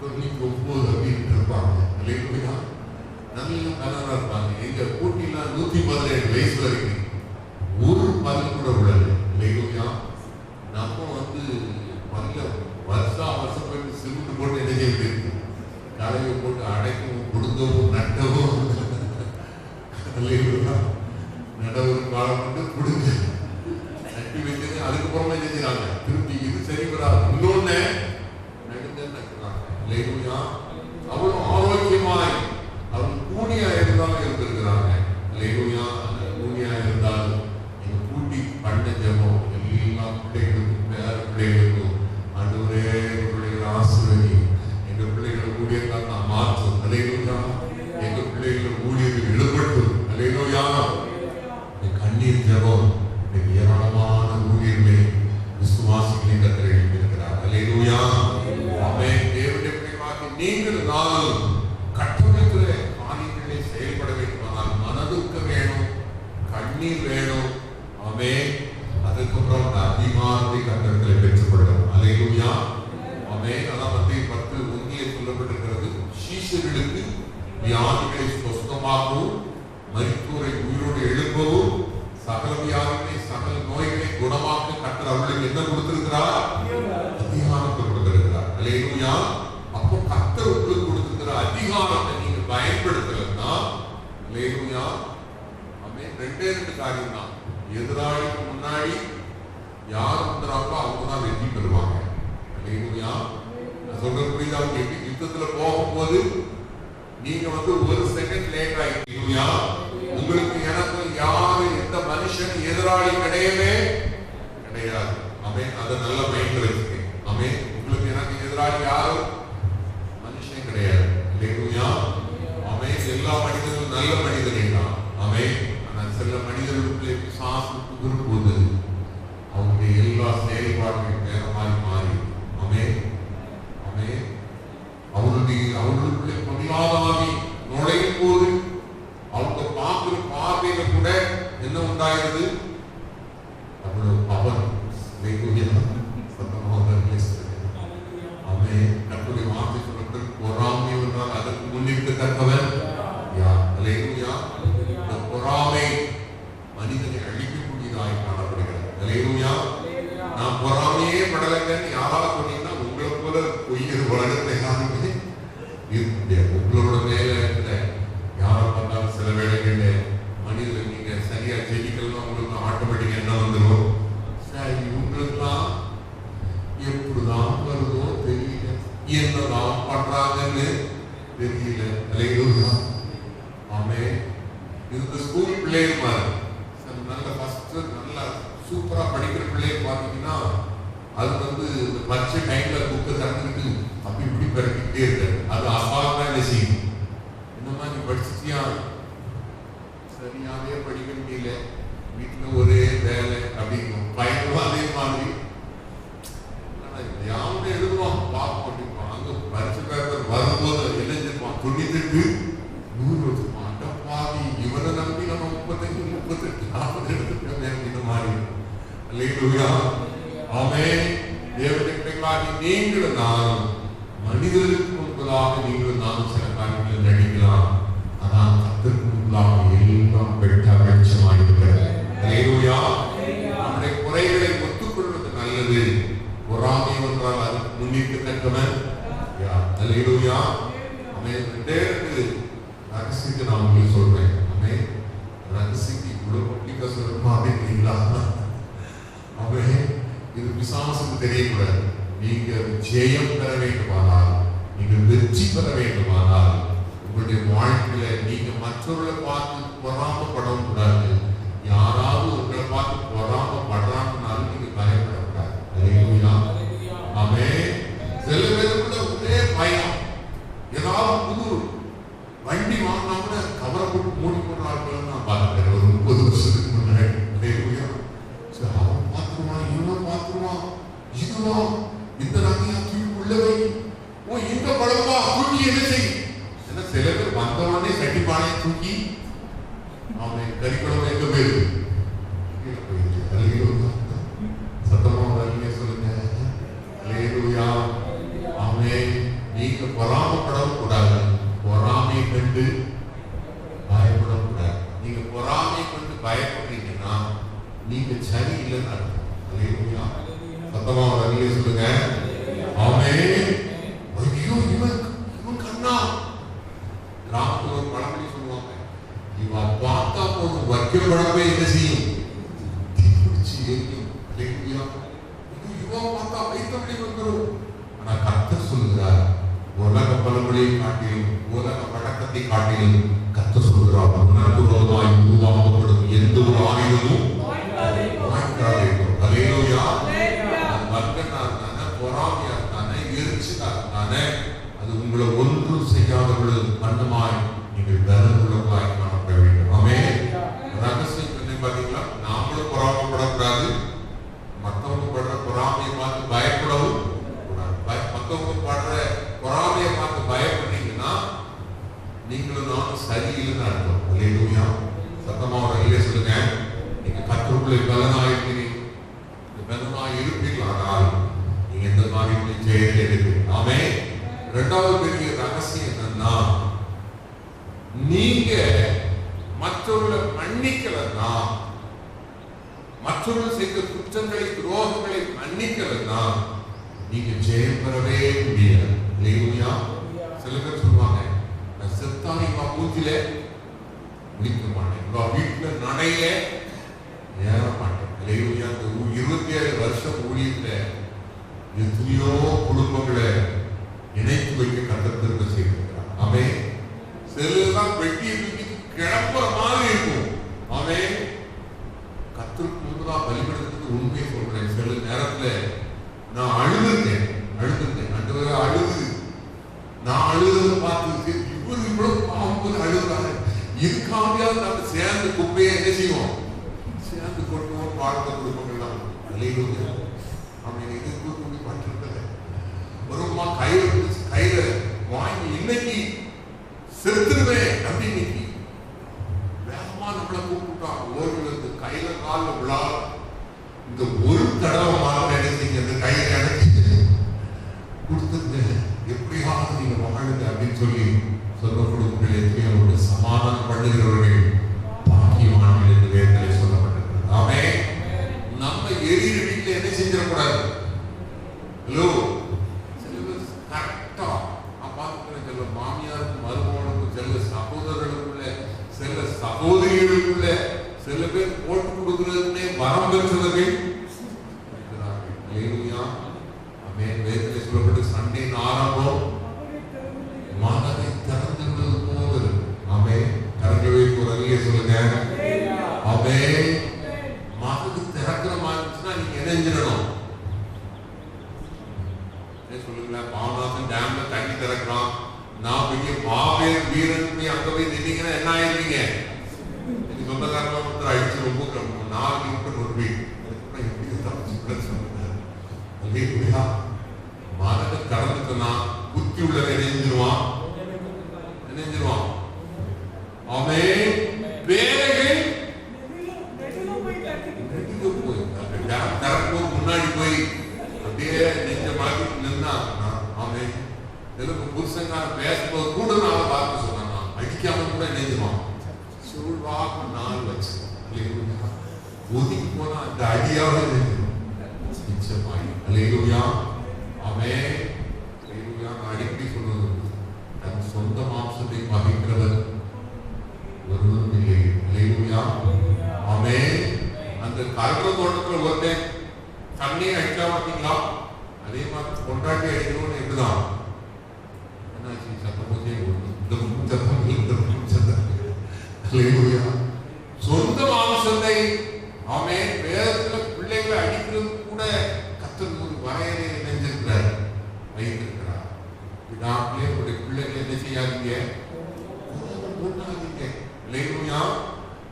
99 அப்படின்னு இருப்பாங்க. இல்லையா? நல்ல கலரா இருப்பாங்க. எங்க கூட்டிலாம் 117 வயசு வரைக்கும் ஒரு பல் கூட விடல. இல்லையா? நம்ம பல்ல வருஷம் போயிட்டு சிமெண்ட் போட்டு என்ன செய்ய கலையை போட்டு அடைக்கவும் கொடுக்கவும் நட்டவும் நடவு காலம் வந்து கொடுங்க நட்டி வைக்கிறது. அதுக்கப்புறமா என்ன செய்யறாங்க, திருப்பி இது சரி வராது, இன்னொன்னு நடுங்க நட்டுறாங்க. இல்லையா? அவ்வளவு ஆரோக்கியமாய் அவன் கூனியா இருந்தாலும் இருந்திருக்கிறாங்க. இல்லையா? கூனியா இருந்தாலும் எங்க கூட்டி பண்ண ஜபம் எல்லா பிள்ளைகளுக்கும் பேர பிள்ளைகளுக்கும் ஆண்டவரே பிள்ளைகளை ஆசீர்வதி, எங்க பிள்ளைகளை ஊழியர்கள் நான் மாற்றும். அல்லேலூயா. எங்க பிள்ளைகள் ஊழியர்கள் எழுப்பட்டும். அல்லேலூயா. கண்ணீர் ஜபம் ஏராளமான ஊழியர்களை விசுவாசிகளை கத்தர் எழுப்பியிருக்கிறார். அல்லேலூயா. ஆமென். தேவனுடைய பிள்ளைகளாகிய நீங்கள் நானும் கட்டமைக்கிற காரியங்களை செயல்பட வேண்டுமானால் மனதுக்கு வேணும், கண்ணீர் வேணும். ஆமென். அதுக்கப்புறம் அந்த அதிகாரத்தை கத்தர்களை பெற்றுக்கொள்ளணும். அல்லேலூயா. ஆமென். அதான் மத்தேயு 10:1 சொல்லப்பட்டிருக்கிறது, சீஷர்களுக்கு வியாதிகளை சுத்தமாகவும் மரித்தோரை உயிரோடு எழுப்பவும் சகல வியாதிகளை சகல நோய்களை குணமாக்க கர்த்தர் அவர்களுக்கு என்ன கொடுத்திருக்கிறார், அதிகாரத்தை கொடுத்திருக்கிறார். அல்லேலூயா. அப்போ கர்த்தர் உங்களுக்கு கொடுத்திருக்கிற அதிகாரத்தை நீங்க பயன்படுத்தலன்னா, அல்லேலூயா, ஆமென், 2 காரியம் தான். எதிராளிக்கு முன்னாடி யார் வந்துறாங்களோ அவங்க தான் வெற்றி பெறுவாங்க. அல்லேலூயா. நான் சொல்றது புரியுதா? யுத்தத்துல போகும்போது நீங்க ஒரு செகண்ட் லேட் ஆயிட்டீங்க, உங்களுக்கு எனக்கு யாரு எந்த மனுஷன் எதிராளி கிடையவே கிடையாது. ஆமென். அதை நல்ல மைண்ட்ல வச்சுக்கோங்க. ஆமென். உங்களுக்கு எனக்கு எதிராளி யாரும் மனுஷன் கிடையாது. அல்லேலூயா. ஆமென். எல்லா மனிதர்களும் நல்ல மனிதனே தான். ஆமென். ஆனால் சில மனிதர்களுக்கு பிசாசுக்கு விரும்புவது அவங்களுடைய எல்லா செயல்பாடுகளும் வேற மாதிரி மாறி. ஆமென். ஆமென். அவர்களுக்குள்ளே பொல்லாதாவி நுழையும் போது அவங்க பார்க்கிற பார்வையில கூட என்ன உண்டாயிருது, அவ்வளவு பவர். நம்முடைய வார்த்தை சொல்றது பொறாமை என்றால் அதற்கு முன்னிற்கத்தக்கவன் யார்? அல்லேலூயா. இந்த பொறாமை மனிதனை அழிக்கக்கூடியதாய் காணப்படுகிறது. அல்லேலூயா. நான் பொறாமையே படலைங்கன்னு யாராவது சொன்னீங்கன்னா உங்களை போல பொய்யர் உலகத்தை யாருமே உங்களோட மேல இருக்கிற யாரை பார்த்தாலும் சில வேளைகளில் மனிதர்கள் நீங்க சரியா ஜெயிக்கலாம், உங்களுக்கு ஆட்டோமேட்டிக் என்ன வந்துடும், சரி இவங்களுக்குலாம் எப்படிதான் வருதோ தெரியல, என்னதான் பண்றாங்கன்னு தெரியல. அல்லேலூயா. ஆமென். இந்த ஸ்கூல் பிள்ளைகள் மாதிரி நல்ல ஃபர்ஸ்ட் நல்லா சூப்பரா படிக்கிற பிள்ளைகள் பார்த்தீங்கன்னா அது இந்த பச்சை டைம்ல புக்கு திறந்துக்கிட்டு அப்படி இப்படி படிக்கிட்டே இருக்கு. அது அப்பாவுக்கு என்ன செய்யும், இந்த மாதிரி படிச்சிட்டியா, சரியாவே படிக்க முடியல, வீட்டுல ஒரே வேலை அப்படிங்கும் பயனும். அதே மாதிரி யாரும் எழுதுவான் பார்க்க பண்ணிப்பான். அங்க பரிசு பேப்பர் வரும்போது எழுதிருப்பான் 98 100 வச்சிருப்பான். அட்டப்பாவி, இவரை நம்பி நம்ம 35 38 40 எடுத்துட்டோமே இந்த மாதிரி. அல்லேலூயா. ஆமென். தேவனுடைய பிள்ளைகளாகி நீங்களும் நானும் மனிதர்களுக்கு முன்பதாக நீங்களும் நானும் சில காரியங்களை நடிக்கலாம். ஆனால் கர்த்தருக்கு முன்பதாக எல்லாம் வெட்ட வெளிச்சமாக இருக்கிறது. அல்லேலூயா. நம்முடைய குறைகளை ஒத்துக்கொள்வது நல்லது. பொறாமை என்றால் அதுக்கு முன்னிற்கத்தக்கவன் யார்? அல்லேலூயா. ஆமென். 2 ரகசியத்தை நான் உங்களுக்கு சொல்றேன். ஆமென். ரகசியத்தை இவ்வளவு பப்ளிக்கா சொல்லணுமா அப்படிங்களா? ஆமென். இது பிசாசுக்கு தெரியக்கூடாது. நீங்க ஜெயம் பெற வேண்டுமானால், நீங்கள் வெற்றி பெற வேண்டுமானால் உங்களுடைய வாழ்க்கையில நீங்க மற்றவர்களை பார்த்து பொறாமப்படவும் கூடாது. யாராவது உங்களை பார்த்து பொறாமப்படுறாங்கனாலும் நீங்க பயப்படக்கூடாது. அல்லேலூயா. ஆமென். சில பேருக்குள்ள ஒரே பயம். ஏதாவது புது வண்டி வாங்கினா கவரை போட்டு மூடி போடுற ஆட்கள் நான் பார்த்துட்டேன் ஒரு 30 வருஷத்துக்கு முன்னாடி. அல்லேலூயா. அவன் பார்த்துருவான், இவன் பார்த்துருவான், இதுவா இந்த நகையா தூக்கி உள்ளவை, ஓ இந்த பழமா தூக்கி என்ன செய்யும். ஏன்னா சில பேர் வந்தவனே சட்டிப்பானையை தூக்கி அவன் கறிக்குழம்பு எங்க போயிரு சத்தமா வரலையே சொல்லுங்க. அல்லேலூயா. ஆமென். நீங்க பொறாமப்படவும் கூடாது. பொறாமை கண்டு பயப்படக்கூடாது. நீங்க பொறாமை கண்டு பயப்படுறீங்கன்னா நீங்க சரியில்லைன்னு அர்த்தம். அல்லேலூயா. சத்தமா வரலையே சொல்லுங்க. ஆமென். ஐயோ இவன் கண்ணா. கிராமத்துல ஒரு பழமொழி சொல்லுவாங்க, இவன் பார்த்தா போதும் வைக்கிற பழமே என்ன செய்யும், தீப்பிடிச்சு எரியும். அல்லேலூயா. இவன் பார்த்தா வைத்தபடி வந்துடும். ஆனா கர்த்தர் சொல்லுகிறார், உலக பழமொழியை காட்டிலும் உலக பழக்கத்தை காட்டிலும் கர்த்தர் சொல்லுகிறார், உணர்வுரோதமாய் உருவாக்கப்படும் எந்த ஒரு ஆயுதமும் வாய்க்காதே. அல்லேலூயா. வர்க்கனா இருந்தானே, பொறாமையா இருந்தானே, எரிச்சலா இருந்தானே, அது உங்களை ஒன்றும் செய்யாதவர்கள் அந்தமாய் நீங்கள் பலனுள்ளவர்களாய் காணப்பட வேண்டும். ஆமென். ரகசியம் என்ன பார்த்தீங்களா? நாமளும் பொறாமைப்படக்கூடாது. மற்றவங்க படுற பொறாமையை பார்த்து பயப்படவும் கூடாது. மற்றவங்க படுற பொறாமையை பார்த்து பயப்பட்டீங்கன்னா நீங்களும் நானும் சரியில்லைன்னு அர்த்தம். அல்லேலூயா. சத்தமா ஒரு இல்லையே சொல்லுங்க. நீங்க கர்த்தருக்குள்ளே பலனாயிருக்கிறீங்க, பலனாய் இருப்பீர்கள். ஆனால் நீங்க எந்த மாதிரி ஜெயத்தை எடுப்பீங்க. ஆமென். இரண்டாவது பெரிய ரகசியம் என்னன்னா, நீங்க மற்றவர்களை மன்னிக்கலன்னா, மற்றவர்கள் செய்த குற்றங்களை துரோகங்களை மன்னிக்கலன்னா நீங்க ஜெயம் பெறவே முடியாது. அல்லேலூயா. சில பேர் சொல்லுவாங்க, நான் செத்தானி மூஞ்சில முடிக்க மாட்டேன், வீட்டுல நடையில ஏற மாட்டேன். அல்லேலூயா. 27 வருஷம் ஊழியத்துல எத்தனையோ குடும்பங்களை இணைத்து வைக்க கர்த்தர் செய்திருக்கிறார். ஆமென். சிலதான் வெட்டி கிளம்புற மாதிரி இருக்கும். ஆமென். கர்த்தருக்கு முன்பதாக பலிபீடத்துக்கு உண்மையை சொல்றேன். சில நேரத்துல நான் அழுதுட்டேன். ஆண்டவரே அழுது நான் அழுதுன்னு பார்த்து இவ்வளவு பாவம் அழுதுறாங்க, இதுக்காண்டியாவது நம்ம சேர்ந்து குப்பையை என்ன செய்வோம், சேர்ந்து கொட்டுவோம். வாழ்க்கை குடும்பங்கள்லாம் அல்லேலூயா. ஆமென். இது குடும்பம் பட்டிருக்கிறது ஒருமா கையில வாங்கி இன்னைக்கு செத்துருவேன் அப்படின்னு வேகமா நம்மளை கூப்பிட்டான். ஓய்வு கையில கால விழா இந்த ஒரு தடவை மாதிரி நினைச்சீங்க, இந்த கையில எனக்கு கொடுத்துங்க, எப்படியாவது நீங்க வாழுங்க அப்படின்னு சொல்லி சொல்ல குடும்பங்கள் எத்தனையோட சமாதானம் பண்ணுகிறவர்கள் பாக்கியவான்கள் என்று வேதத்திலே சொல்லப்பட்டிருக்கிறது. ஆமென். நம்ம எரியிற வீட்டில் என்ன செஞ்சிடக்கூடாது. ஹலோ, கரெக்டா நான் பார்த்துக்கிறேன். சில மாமியாருக்கும் மருமகனுக்கும், சில சகோதரர்களுக்குள்ள, சில சகோதரிகளுக்குள்ள சில பேர் போட்டு கொடுக்கிறதுனே வரம் பெற்றவர்கள் இருக்கிறார்கள். அல்லேலூயா. ஆமென். வேதத்திலே சொல்லப்பட்டு சண்டையின் ஆரம்பம் மனதை திறந்துவிடுவது போல. ஆமென். திறக்கவே குரலையே சொல்லுங்க. ஆமென். மனது திறக்கிற மாதிரி இருந்துச்சுன்னா நீங்க என்ன செஞ்சிடணும் சொல்லுங்களேன். பாவநாசன் டேம்ல தண்ணி திறக்கிறான், நான் பெரிய மாபெரும் வீரன் போய் அங்க போய் நின்னீங்கன்னா என்ன ஆயிருவீங்க, எங்க சொந்தக்காரங்க ஒருத்தர் அடிச்சு ரொம்ப 4 கிலோமீட்டர் ஒரு வீடு எப்படி தப்பிச்சு சொன்னார். அல்லேலூயா. மனதை கடந்துட்டுனா புத்தி உள்ளதை நினைஞ்சிருவான். ஆமென். வேலைகள் போய் முன்னாடி போய் அப்படியே நெஞ்ச மாட்டிட்டு நின்னா. ஆமென். எனக்கு புருஷங்கார பேசும்போது கூட நான் பார்த்து சொன்னா அடிக்காம கூட நெஞ்சுவான். சொல்வாக்கு 4 வச்சு ஒதுக்கி போனா அந்த அடியாவது நிச்சயமாய். அல்லேலூயா. ஆமென். அல்லேலூயா. நான் அடிக்கடி சொல்றது, தன் சொந்த மாம்சத்தை மகிழ்கிறவர் ஒருவரும் இல்லை. அல்லேலூயா. ஆமென். அந்த கருவ தோட்டத்தில் ஒருத்தன் தண்ணியை அடிக்காம பார்த்தீங்களா, அதே மாதிரி கொண்டாட்டி அடிக்கணும்னு எப்படிதான் என்னாச்சு சத்தம் போச்சே இந்த சொந்த மாம்சத்தை ஆமென் வேதத்துல பிள்ளைகளை அடிக்கிறது கூட கர்த்தர் ஒரு வரையறை நினைஞ்சிருக்கிறார் வைத்திருக்கிறார். பிதாக்களே உங்களுடைய பிள்ளைகளை என்ன செய்யாதீங்க, இல்லையா?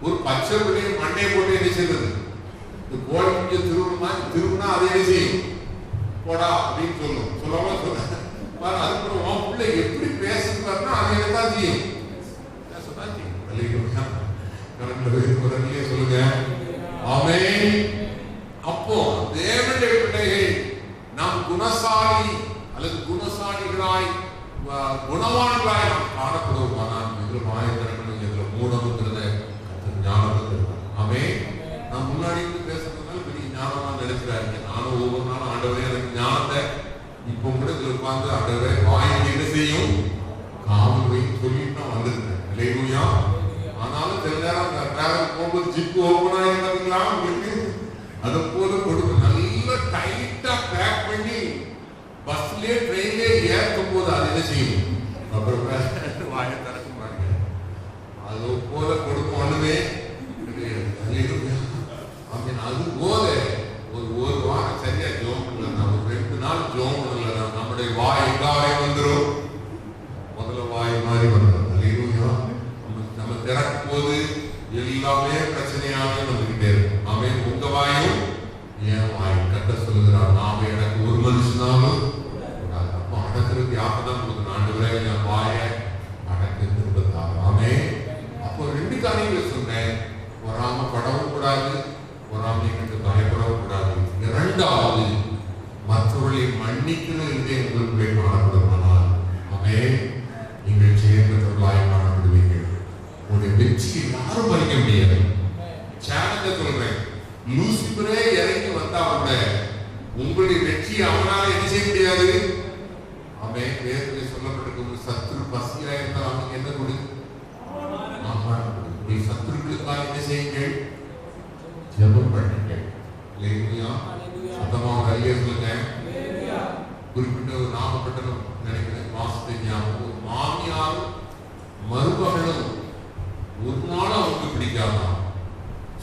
ஒரு பச்சை பிள்ளைய மண்ணை போட்டு என்ன செய்யறது, இந்த கோழி குஞ்சு திருவுமா திருவுனா அதை என்ன செய்யும், போடா அப்படின்னு சொல்லும். சொல்லாம சொல்ல அதுக்கப்புறம் உன் பிள்ளை எப்படி பேசுறாருன்னா அதை என்னதான் செய்யும், பேசதான் செய்யும். சொல்லுங்க ஆமென். அப்போ தேவனுடைய பிள்ளைகள் நாம் குணசாலி அல்லது குணசாலிகளாய் குணவான்களாய் நாம் காணப்படுவோம். இதில் மாயத்திறக்கணும், இதுல மூடம்ங்கிறத ஞானத்தை ஆமென். நான் முன்னாடி இருந்து பேசுறதுனால பெரிய ஞானமா நினைக்கிறாரு. நானும் ஒவ்வொரு நாளும் ஆண்டவரே எனக்கு ஞானத்தை இப்போ கூட இதுல உட்கார்ந்து ஆண்டவரே வாயில் என்ன செய்யும் காவல் சொல்லிட்டு நான் வந்திருக்கேன். இல்லையா? ஆனாலும் சில நேரம் டிராவல் போகும்போது ஜிப்பு ஓபன் ஆயிருந்தீங்களா உங்களுக்கு, அதை போல கொடுக்க நல்லா டைட்டா பேக் பண்ணி பஸ்லயே ட்ரெயின்லயே ஏற்றும் போது அது என்ன செய்யும், அப்புறம் வாயை திறக்க மாட்டேங்க. அது போல கொடுக்கும் ஒண்ணுமே அது போல ஒரு வாரம் சரியா ஜோம் இல்லைன்னா, ஒரு 2 நாள் ஜோம் இல்லைன்னா நம்முடைய வாய் எங்காவே வந்துடும், முதல்ல வாய் மாதிரி வந்துடும். நம்ம திறக்கும் போது எல்லாமே பிரச்சனையாவே வந்துகிட்டே இருக்கும். அவன் உங்க வாயும் என் வாய் கட்ட சொல்லுகிறான். நாம எனக்கு ஒரு மனுஷனாலும் அப்போ அடக்கிறதுக்கு யாருதான் கொடுக்கணும், ஆண்டவரே என் வாயை அடக்க திரும்பத்தான். ஆமே. அப்போ 2 காரியங்களை சொன்னேன், பொறாம படவும் கூடாது, பொறாமை கண்டு பயப்படவும் கூடாது. 2வது மற்றவர்களை மன்னிக்கிற இதே உங்களுக்குள்ளே காணப்படுமானால் ஆமே நீங்கள் சேர்ந்தவர்களாய் காணப்படுவீர்கள். உங்களுடைய வெற்றியை யாரும் பறிக்க முடியாது. சேனல் சொல்றேன், லூசிபரே இறங்கி வந்தா கூட உங்களுடைய வெற்றியை அவனால என்ன செய்ய முடியாது. ஆமே. வேதத்தில் சொல்லப்பட்டிருக்கும் சத்துரு பசியா இருந்தால் அவனுக்கு என்ன கொடு, சத்துருக்களுக்காக என்ன செய்யுங்கள், ஜெபம் பண்ணுங்கள். இல்லையா? சத்தமாக அறிய சொல்லுங்க. குறிப்பிட்ட ஒரு நாமப்பட்டனம் நினைக்கிறேன், மாசத்தை ஞாபகம். ஒரு மாமியாரும் மருமகளும் ஒரு நாள் அவங்களுக்கு பிடிக்காதான்,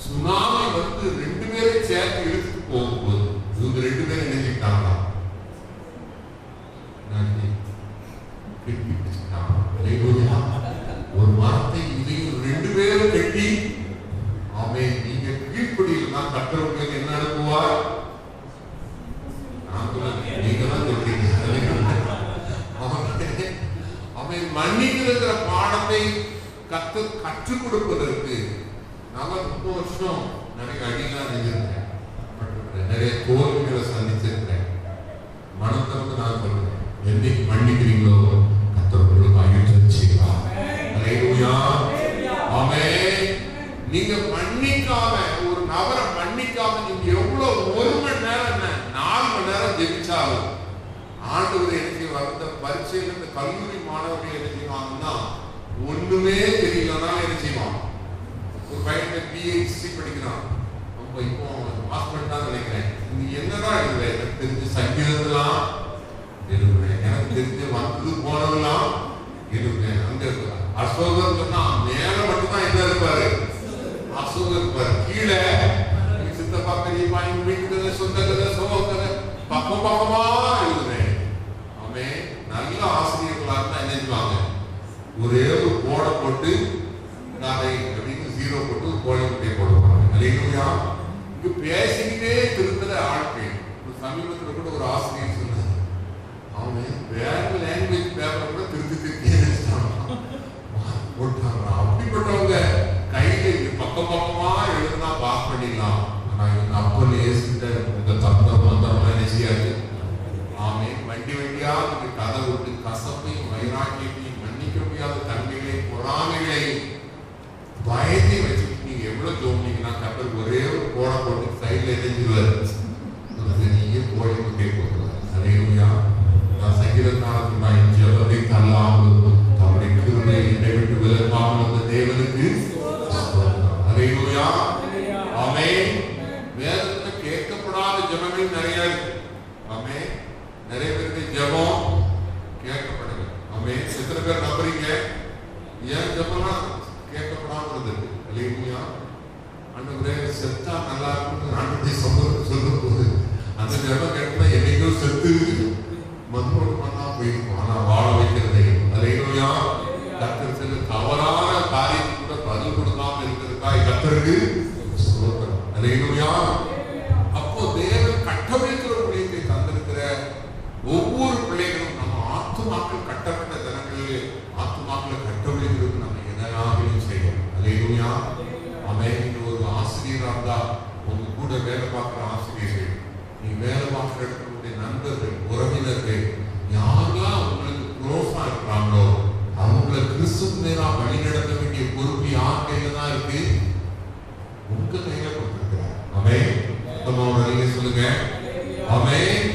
சுனாமி வந்து 2 பேரும் சேர்த்து இழுத்துட்டு போகும்போது இவங்க 2 பேரும் நினைச்சுட்டாங்களா, ஒரு மரத்தை இதையும் 2 பேரும் கட்டி ஆமே நீங்க கீழ்ப்படியில் தான் கட்டுறவங்களுக்கு என்ன அனுப்புவார், நீங்க தான் சொல்றீங்க. அவன் மன்னிக்கிற பாடத்தை கற்றுக் கொடுப்பதற்கு நான் 30 வருஷம் நிறைய அடிலாம் செஞ்சிருக்கேன், நிறைய தோல்விகளை சந்திச்சிருக்கேன். மனம் திறந்து நான் சொல்றேன், என்னைக்கு மன்னிக்கிறீங்களோ கர்த்தருக்கு ஆயுதம் செய்வார். அல்லேலூயா. ஆமென். நீங்க மன்னிக்காம ஒரு நபரை மன்னிக்காம நீங்க எவ்வளவு 1 மணி நேரம் என்ன 4 மணி நேரம் ஜெபிச்சாலும் ஆண்டவர் எனக்கு வந்த பரீட்சையில இந்த கல்லூரி மாணவர்கள் என்ன செய்வாங்கன்னா ஒண்ணுமே தெரியலன்னா என்ன செய்வான். ஒரு பையன் பிஹெச்டி படிக்கிறான், அப்ப இப்போ ஹாஸ்பிட்டல் தான் நினைக்கிறேன். நீ என்னதான் எழுதுற, எனக்கு தெரிஞ்ச சங்கீதத்தெல்லாம் எழுதுறேன், எனக்கு தெரிஞ்ச வந்தது போனதெல்லாம் எழுதுறேன். அங்க அசோகர் சொன்னா மேல மட்டும்தான் என்ன இருப்பாரு, அசோகர் இருப்பாரு. கீழே சித்தப்பா பெரியப்பா எங்க வீட்டுக்கு சொந்த கதை சோகதை பக்கம் பக்கமா எழுதுறேன். ஆமே. நல்ல ஆசிரியர்களாக தான் நினைச்சுவாங்க, ஒரே ஒரு போடை போட்டு கதை அப்படின்னு 0 போட்டு ஒரு கோழி குட்டையை போடுவாங்க. அல்லேலூயா. இங்க பேசிக்கிட்டே திருத்துற ஆட்கள். சமீபத்தில் கூட ஒரு ஆசிரியர் சொன்னார், அவங்க வேற லாங்குவேஜ் பேப்பர் கூட திருத்தி போட்டாங்க. அப்படிப்பட்டவங்க கையில பக்கம் பக்கமா எழுதுனா பாஸ் பண்ணிடலாம். ஆனா இவங்க அப்ப நேசிட்ட இந்த தத்துவம் மந்திரம் என்ன செய்யாது. ஆமே. வண்டி வண்டியா நீங்க கதை விட்டு கசப்பையும் வைராக்கியத்தையும் மன்னிக்க முடியாத தன்மைகளை பொறாமைகளை பயத்தை வச்சுட்டு நீங்க எவ்வளவு தோணுனீங்கன்னா கப்பல் ஒரே ஒரு போட போட்டு சைட்ல எரிஞ்சிருவாரு, நீங்க கோழி குட்டே போடுவார். அல்லேலூயா. நான் சங்கீதக்காரத்துக்கு நான் என் ஜெபத்தை தள்ளாமல் தம்முடைய கிருபையை என்னை விட்டு விலகாமல் அந்த தேவனுக்கு அல்லேலூயா. ஆமென். வேதத்துல கேட்கப்படாத ஜெபங்கள் நிறைய இருக்கு. ஆமென். நிறைய பேருக்கு ஜெபம் கேட்கப்படுது. ஆமென். எத்தனை பேர் நம்புறீங்க ஏன் ஜெபம்லாம் கேட்கப்படாம இருந்தது? அல்லேலூயா. ஆண்டவரே செத்தா நல்லா இருக்கும் ஆண்டவருடைய சமூகத்தை சொல்லும் போது அந்த நேரம் கேட்டா என்னைக்கோ செத்து மண்ணோடு மண்ணா போயிருக்கும். ஆனா வாழ வைக்கிறதே அல்லேலூயா. கர்த்தர் சில தவறான காரியத்துக்கு கூட பதில் கொடுக்காம இருக்கிறதுக்காக கர்த்தருக்கு ஸ்தோத்திரம். அல்லேலூயா. அப்போ தேவன் கட்டமைக்கிற ஊழியத்தை தந்திருக்கிற ஒவ்வொரு பிள்ளைகளும் நம்ம ஆத்துமாக்கள் கட்டப்பட்ட தினங்களில் ஆத்துமாக்களை கட்டமைக்கிறது நம்ம எதாகவும் செய்யணும். அல்லேலூயா. அவன் ஒரு ஆசிரியராக இருந்தா உங்க கூட வேலை பார்க்குற ஆசிரியர்கள், நீ வேலை பார்க்குற இடத்துல நண்பர்கள், உறவினர்கள் யாரெல்லாம் உங்களுக்கு க்ளோஸா இருக்கிறாங்களோ அவங்களை கிறிஸ்துவ நேரம் வழிநடத்த வேண்டிய பொறுப்பு யார் கையில தான் இருக்கு? உங்க கையில கொடுத்திருக்கிறார். ஆமென். நீங்க சொல்லுங்க ஆமென்.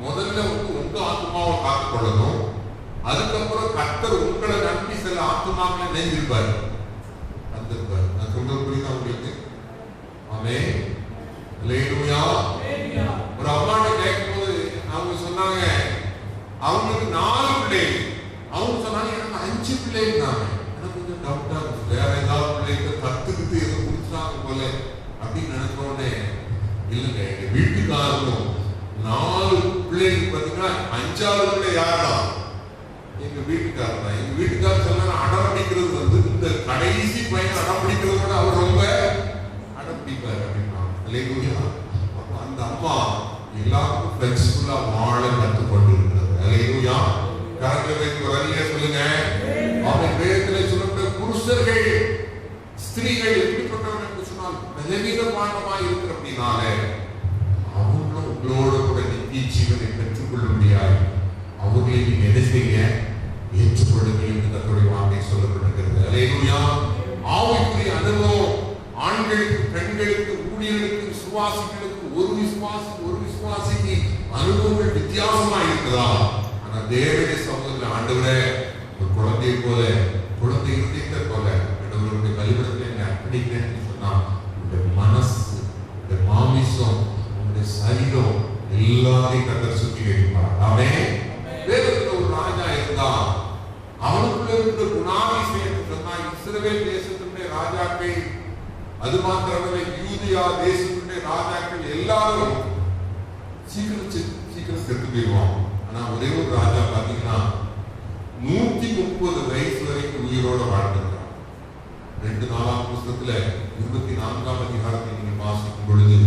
முதல்ல உங்க ஆத்மாவை காத்துக் கொள்ளணும். அதுக்கப்புறம் கர்த்தர் உங்களை நம்பி சில ஆத்மாக்களை நெஞ்சிருப்பாரு, தந்திருப்பாரு. நான் சொல்றது புரியுதா உங்களுக்கு? ஆமென். அல்லேலூயா. ஒரு அம்மாட்ட கேட்கும்போது அவங்க சொன்னாங்க அவங்களுக்கு 4 பிள்ளைகள். அவங்க சொன்னாங்க எனக்கு 5 பிள்ளைங்க. எனக்கு கொஞ்சம் டவுட்டா இருந்துச்சு, வேற ஏதாவது பிள்ளைங்க கத்துக்கிட்டு எதுவும் குடிச்சாங்க போல அப்படின்னு நினைச்ச உடனே இல்லைங்க, எங்க வீட்டுக்காரரும் 4 பிள்ளைங்க பார்த்தீங்கன்னா 5ஆவது பிள்ளை யாரா? எங்க வீட்டுக்காரர் தான். எங்க வீட்டுக்காரர் சொன்னா அடம் பிடிக்கிறது வந்து இந்த கடைசி பையன் அடம் பிடிக்கிறத விட அவர் ரொம்ப அடம் பிடிப்பாரு அப்படின்னா. அல்லேலூயா. அந்த அம்மா எல்லாருக்கும் ஃபிளெக்சிபிளா வாழ கற்றுக்கொண்டு இருக்கிறது. அல்லேலூயா. கரங்களை வைத்து ஒரு அல்லேலூயா சொல்லுங்க. அவன் வேதத்திலே சொல்லப்பட்ட புருஷர்கள் ஸ்திரீகள் எப்படிப்பட்டவர்கள் என்று சொன்னால் பலவீனமானமாய் இருக்கிற அப்படின்னாலே அவங்களும் உங்களோட கூட நித்திய ஜீவனை பெற்றுக்கொள்ள முடியாது. அவர்களை நீங்க என்ன செய்ய ஏற்றுக்கொள்ளுங்கள் என்று கர்த்தருடைய வார்த்தை சொல்லப்பட்டிருக்கிறது. அல்லேலூயா. ஆவிக்குரிய அனுபவம் ஆண்களுக்கு, பெண்களுக்கு, ஊழியர்களுக்கு, விசுவாசிகளுக்கு ஒரு விசுவாசிக்கு அனுபவங்கள் வித்தியாசமா இருக்குதா? ஆனா தேவனுடைய சமூகத்தில் ஆண்டவரே ஒரு குழந்தையை போல, குழந்தை இருந்தீங்க போல என்னுடைய பலிபடத்தில் என்னை அர்ப்பணிக்கிறேன்னு சொன்னா உங்களுடைய மனசு, உங்களுடைய மாமிசம், உங்களுடைய சரீரம் எல்லாரையும் கர்த்தர் சுத்திகரிப்பார். அவன் வேதத்துல ஒரு ராஜா இருந்தா அவனுக்குள்ள இருந்த குணாதிசயம் சொன்னா இஸ்ரவேல் தேசத்துடைய ராஜாக்கள், அது மாத்திரமல்ல யூதியா தேசத்துடைய ராஜாக்கள் எல்லாரும் சீக்கிரம் செத்து போயிடுவான். ஆனா ஒரே ஒரு ராஜா பாத்தீங்கன்னா 130 வயசு வரைக்கும் உயிரோட வாழ்ந்திருக்கிறான். 2 நாளாம் புஸ்தகத்துல 24ஆம் அதிகாரத்தை நீங்க வாசிக்கும் பொழுது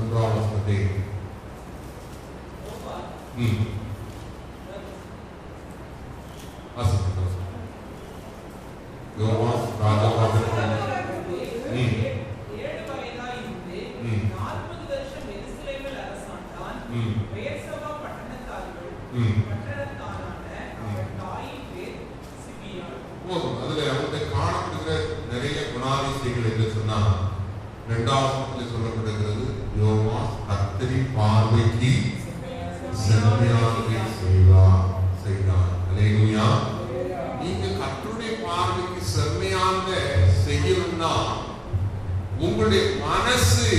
1ஆம் வசனத்தை யோவான் ராஜாவாக 7 வயதாய் இருந்து 40 வருஷம் எருசலேமில் அரசாண்டான். பெயர்சபா பட்டணத்தார்கள் பட்டணத்தாரான அவன் தாயின் பேர் சிபியாள். அதுல அவங்க காணப்படுகிற நிறைய குணாதிசயங்கள் என்று சொன்னா 2ஆம் வசனத்தில் சொல்லப்படுகிறது, யோவான் கர்த்தரின் பார்வைக்கு செம்மையானதை செய்தான். அல்லேலூயா. நீங்க கர்த்தருடைய பார்வைக்கு செம்மையாக செய்யணும்னா உங்களுடைய மனசு,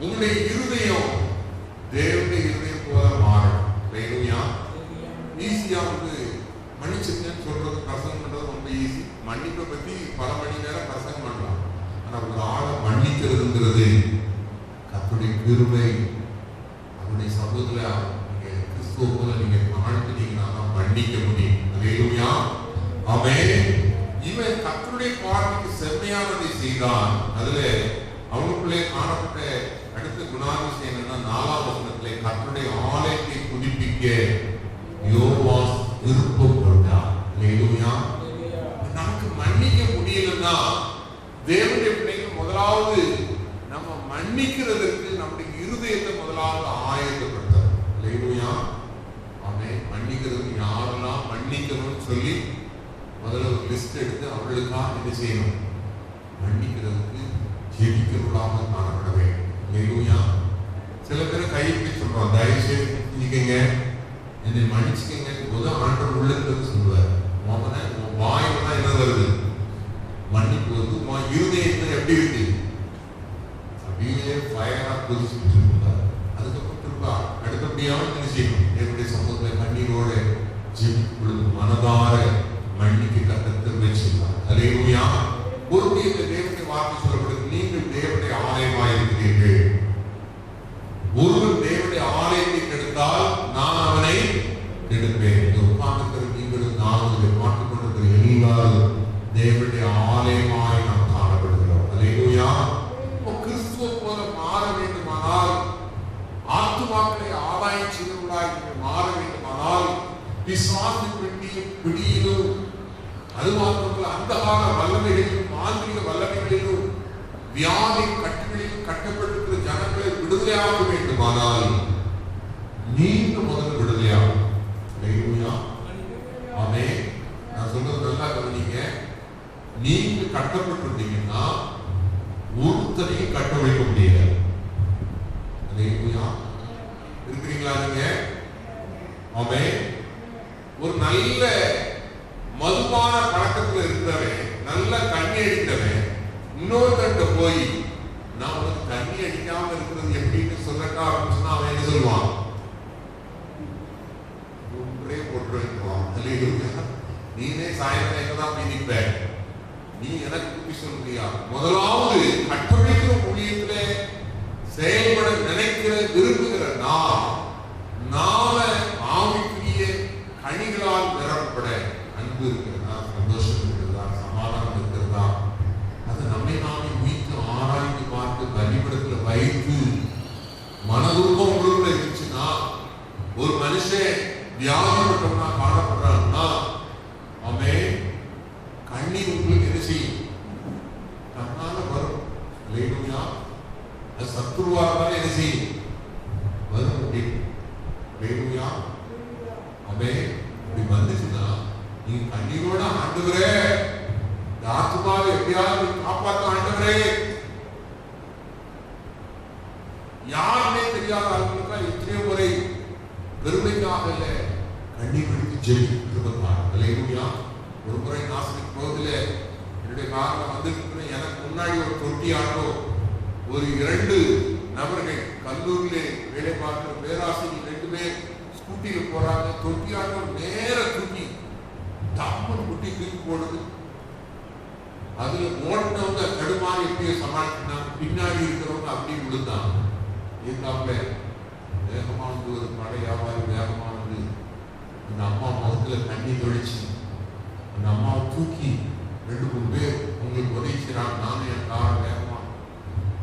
உங்களுடைய இருதயம் தேவனுடைய இருதயம் போல மாறும். அல்லேலூயா. ஈஸியா வந்து மன்னிச்சிருக்கேன்னு சொல்றது, பிரசங்கம் பண்றது ரொம்ப ஈஸி. மன்னிப்பை பத்தி பல மணி நேரம் பிரசங்கம் பண்ணலாம். ஆனா ஒரு ஆளை மன்னிக்கிறதுங்கிறது கர்த்தருடைய கிருபை. அவருடைய சமூகத்துல நீங்க கிறிஸ்துவ போல நீங்க வாழ்ந்துட்டீங்கன்னா தான் மன்னிக்க முடியும். அல்லேலூயா. ஆமென். இவன் கர்த்தருடைய பார்வைக்கு செம்மையானதை செய்தான். அதுல அவனுக்குள்ளே காணப்பட்ட அடுத்த குணாதிசயம் என்னன்னா 4ஆம் வசனத்திலே கர்த்தருடைய ஆலயத்தை புதுப்பிக்க யோவான் விருப்பம் கொண்டான். அல்லேலூயா. நமக்கு மன்னிக்க முடியலன்னா தேவனுடைய பிள்ளைகள் முதலாவது நம்ம மன்னிக்கிறதுக்கு நம்முடைய இருதயத்தை முதலாவது ஆயத்தப்படுத்தணும். அல்லேலூயா. ஆமென். மன்னிக்கிறதுக்கு யாரெல்லாம் மன்னிக்கணும்னு சொல்லி முதல்ல ஒரு லிஸ்ட் எடுத்து அவர்களுக்காக என்ன செய்யணும்? மன்னிக்கிறதுக்கு ஜெபிக்கிறவர்களாக காணப்பட வேண்டும். அல்லேலூயா. சில பேர் கையிட்டு சொல்றோம், தயவு செய்து மன்னிக்கங்க, என்னை மன்னிச்சுக்கங்க. முதல் ஆண்டவர் உள்ளது சொல்லுவார். உன் வாயில தான் என்ன வருது? மன்னிப்பு வந்து உன் இருதயத்தில் எப்படி இருக்கு? அப்படியே ஃபயரா கொதிச்சுட்டு இருந்தார். அதுக்கப்புறம் திரும்ப அடுத்தபடியாக என்ன செய்யணும்? என்னுடைய சமூகத்தில் கண்ணீரோடு ஜெபிக்கும் பொழுது மனதார மன்னிக்க கர்த்தர் வச்சிருந்தார். அல்லேலூயா. ஒரு தேவனுடைய வார்த்தை சொல்லப்படுது, நீங்கள் தேவனுடைய ஆலயமாய் இருக்கிறீர்கள். ஒருவன் தேவனுடைய ஆலயத்தை கெடுத்தால் நான் அவனை கெடுப்பேன். நீங்களும் நானும் மாற்றிக் கொண்டிருக்கிற எல்லாரும் தேவனுடைய ஆலயமாய் நாம் காணப்படுகிறோம். அல்லேலூயா. கிறிஸ்துவ போல மாற வேண்டுமானால், ஆத்துமாக்களை ஆதாயம் செய்தவர்களாய் மாற வேண்டுமானால், பிசாசின் பிடியிலும் அது மாத்திரமல்ல அந்தகார வல்லமைகளிலும் மாந்திரிக வல்லமைகளிலும் வியாதி கட்டுகளிலும் கட்டப்பட்டிருக்கிற ஜனங்களை விடுதலையாக வேண்டுமானால் நீங்க முதல்ல விடுதலையாகும். ஆமென். நான் சொல்றது நல்லா கவனிங்க. நீங்க கட்டப்பட்டிருந்தீங்கன்னா ஒருத்தரையும் கட்ட வைக்க முடியாது. இருக்கிறீங்களா நீங்க? ஆமென். ஒரு நல்ல மதுபான பழக்கத்துல இருக்கிறவன், நல்ல தண்ணி அடிக்கிறவன் இன்னொருத்தட்ட போய் நான் உனக்கு தண்ணி அடிக்காம இருக்கிறது எப்படின்னு சொல்லட்டா ஆரம்பிச்சுன்னா அவன் என்ன சொல்லுவான்? ஒன்றே போட்டு வைக்குவான். நீனே சாயந்தரம் எங்கதான் போய் நிற்ப, நீ எனக்கு புத்தி சொல்றியா? முதலாவது கட்டமைக்கிற ஊழியத்துல செயல்பட நினைக்கிற விரும்புகிற நாம ஆவிக்குரிய கனிகளால் நிரப்பட, அன்பு இருக்கிறதா, சந்தோஷம் இருக்கிறதா, சமாதானம் இருக்கிறதா, அது நம்மை நாமே வீட்டு ஆராய்ந்து பார்த்து பலிபடத்துல வைத்து மனதுருவம் உள்ள இருந்துச்சுன்னா, ஒரு மனுஷன் வியாதிப்பட்டவனா காணப்படுறான்னா அவன் கண்ணீர் உங்களுக்கு என்ன செய்யும்? கண்ணால வரும். இல்லையா? அது சத்துருவாக என்ன செய்யும்? வரும். இல்லையா? அவன் இப்படி வந்துச்சுன்னா நீங்க கண்ணீரோட ஆண்டவரே, ஆத்துமாவை எப்படியாவது காப்பாற்ற ஆண்டவரே, யாருமே தெரியாத ஆளுங்களுக்கா எத்தனையோ முறை பெருமைக்காக இல்ல கண்ணீர் விடுத்து ஜெயித்திருப்பார். இல்லையா? ஒரு முறை நாசிக்கு போதில என்னுடைய காரில் வந்துட்டு எனக்கு முன்னாடி ஒரு தொட்டி ஆட்டோ, ஒரு 2 நபர்கள் கல்லூரியிலே வேலை பார்க்கிற பேராசிரியர் 2 பேர் ஸ்கூட்டியில போறாங்க. தொட்டி ஆட்டோ நேர தூக்கி தம்மன் குட்டி தூக்கி போடுது. அதுல ஓடினவங்க கடுமாறி எப்படியோ சமாளிக்கிறாங்க, பின்னாடி இருக்கிறவங்க அப்படியே விழுந்தாங்க. இருந்தாங்க வேகமானது, ஒரு கடை வியாபாரி வேகமானது அந்த அம்மா முகத்துல தண்ணி தொழிச்சு அந்த அம்மாவை தூக்கி 2-3 பேர் உங்களுக்கு உதவி செய்றாங்க. நானும் என் காரை வேகமா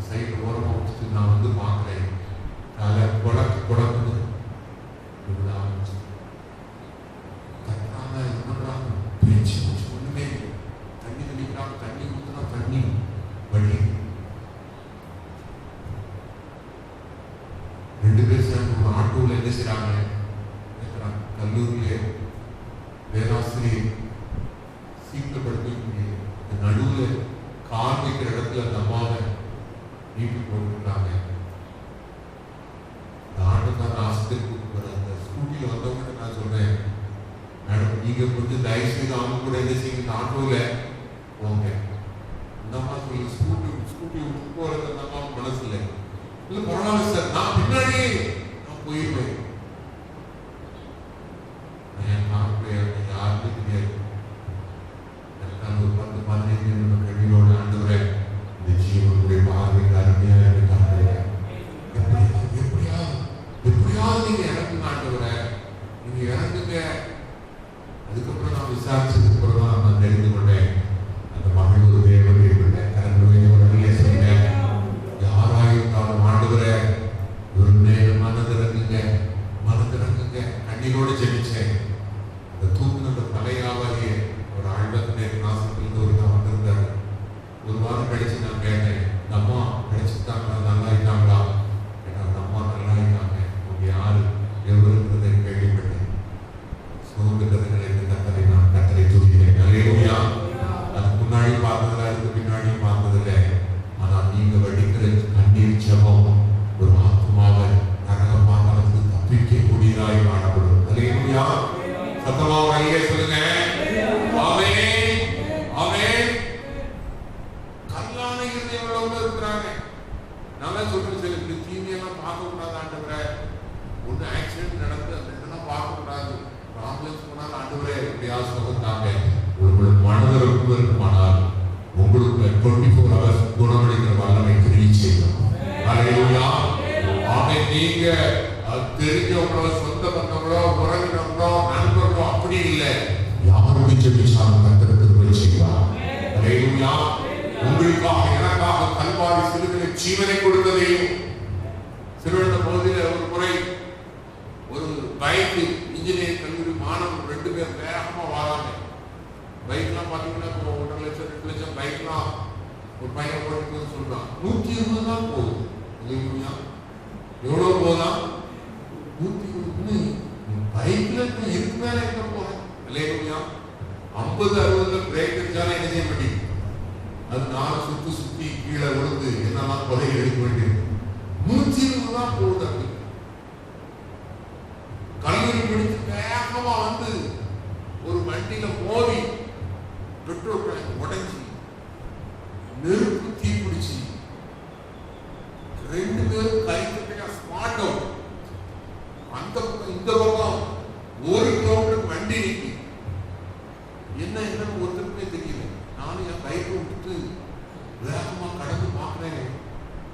சைடு ஓரமா வச்சுட்டு நான் வந்து பார்க்கிறேன். தலை குடக்கு குடக்குது ஆரம்பிச்சு தட்டாங்க, இது பண்றாங்க, பேச்சு ஒண்ணுமே தண்ணி தெளிக்கிறாங்க, தண்ணி ஊத்துனா தண்ணி வழி. 2 பேர் சேர்ந்து ஒரு ஆட்டோவில் என்ன செய்றாங்க? கல்லூரியிலே பேராசிரியர் சீட்டில் படுத்து நடுவில் கார் வைக்கிற இடத்துல அந்த அம்மாவை நீட்டு போட்டுருக்காங்க. அந்த ஆட்டோக்கார ஆஸ்பத்திரிக்கு அந்த ஸ்கூட்டியில் வந்தவங்க நான் சொல்றேன், மேடம் நீங்க கொஞ்சம் தயவு செய்து அவங்க கூட என்ன செய்யுங்க, இந்த ஆட்டோவில் போங்க. அந்த அம்மா சொல்லி ஸ்கூட்டி விட்டு போறது அந்த அம்மா மனசு இல்லை. இல்லை பரவாயில்ல சார், நான் பின்னாடியே நான் போயிருவேன். யாருமே தெரியாது. எனக்கு ஒரு 10-15 நிமிடம் கழிவோடு ஆண்டவரே இந்த ஜீவனுடைய பார்வைக்கு அருமையாக இருக்காங்க. எப்படியாவது நீங்க இறங்குங்க ஆண்டவரே, நீங்க இறங்குங்க. அதுக்கப்புறம் நான் விசாரிச்சதுக்கு அப்புறம் தான் நான் தெரிந்து கொண்டேன் அந்த மகள் ஒரு தேவனுடைய கரங்களை சொன்னேன். யாராயிருந்தாலும் ஆண்டவரே ஒரு நேரம் மனதிறங்குங்க, மனதிறங்குங்க. கண்ணீரோடு ஜெபிச்சேன். அந்த தூக்குன அந்த தலையாவாகிய ஒரு ஆழ்வத்திலே நாசத்திலிருந்து ஒரு தான் வந்திருந்தாரு. ஒரு வாரம் கழிச்சு நான் கேட்டேன், இந்த அம்மா கிடைச்சிட்டாங்களா, நல்லா இருக்காங்களா? அந்த அம்மா நல்லா இருக்காங்க. அவங்க யாரு எவ்வளவுன்றதை கேள்விப்பட்டேன். சோர்ந்துட்டதுகளை கத்தரை நான் கத்தரை தூக்கினேன். அல்லேலூயா. அதுக்கு முன்னாடி பார்த்ததில்லை, அதுக்கு பின்னாடி பார்த்ததில்லை. ஆனால் நீங்க வடிக்கிற கண்ணீர் ஜெபம் ஒரு ஆத்மாவை நரக பாதாளத்துக்கு தப்பிக்க கூடியதாய் காணப்படும். அல்லேலூயா. சத்தமா கையை சொல்லுங்க. ஆமென், ஆமென். கல்லான இருதயம் உள்ளவங்க இருக்கிறாங்க. நல்லா சொல்றேன், சில தீமையெல்லாம் பார்க்க கூடாது ஆண்டவரே. ஒண்ணு ஆக்சிடென்ட் நடந்து அதெல்லாம் பார்க்க கூடாது. ஆம்புலன்ஸ் போனால் ஆண்டவரே எப்படியாவது சுகத்தாங்க. உங்களுக்கு மனதிறப்பு இருக்குமானால் உங்களுக்கு 24 hours குணமளிக்கிற வல்லமை கிரியை செய்யும். அல்லேலூயா. ஆமென். நீங்க தெரிஞ்சவங்களோ சொந்த பந்தங்களோ உறவினர்களோ நண்பர்களோ அப்படி இல்லை, யாரும் ஜெபிச்சாலும் கர்த்தர் கிருபை செய்வார். அல்லேலூயா. உங்களுக்காக எனக்காக கல்வாரி சிலுவையிலே ஜீவனை கொடுத்ததையும் திருவண்ண பகுதியில் ஒரு முறை ஒரு பைக் இன்ஜினியரிங் கல்லூரி மாணவர்கள் 2 பேர் வேகமா வராங்க. பைக்லாம் பார்த்தீங்கன்னா 1.5 லட்சம் 2 லட்சம் பைக்லாம் ஒரு பையன் ஓட்டிட்டு சொல்றான். 120 தான் போகுது. இல்லையா? எவ்வளோ போதான்? 120. பைக்ல இருக்கு மேல எங்க போறேன்? இல்லையா? 50-60 பிரேக் அடிச்சாலும் என்ன செய்ய மாட்டேங்குது. அது 4 சுத்தி கீழே விழுந்து என்னெல்லாம் கொலை எடுக்க வேண்டியிருக்கு. 120 தான் போகுது. அப்படி கல்லூரி முடிச்சு வேகமா வந்து ஒரு வண்டியில மோதி பெட்ரோல் டேங்க் உடைஞ்சி நெருப்பு தீ பிடிச்சி 2 பேரும் கைப்பற்றியா ஸ்பாட் அவுட். அந்த பக்கம் இந்த பக்கம் 1 கிலோமீட்டருக்கு வண்டி நிற்கி என்னன்னு ஒருத்தருக்குமே தெரியல. நானும் என் பைக்கை விட்டுட்டு வேகமா கடந்து பார்க்கிறேன்.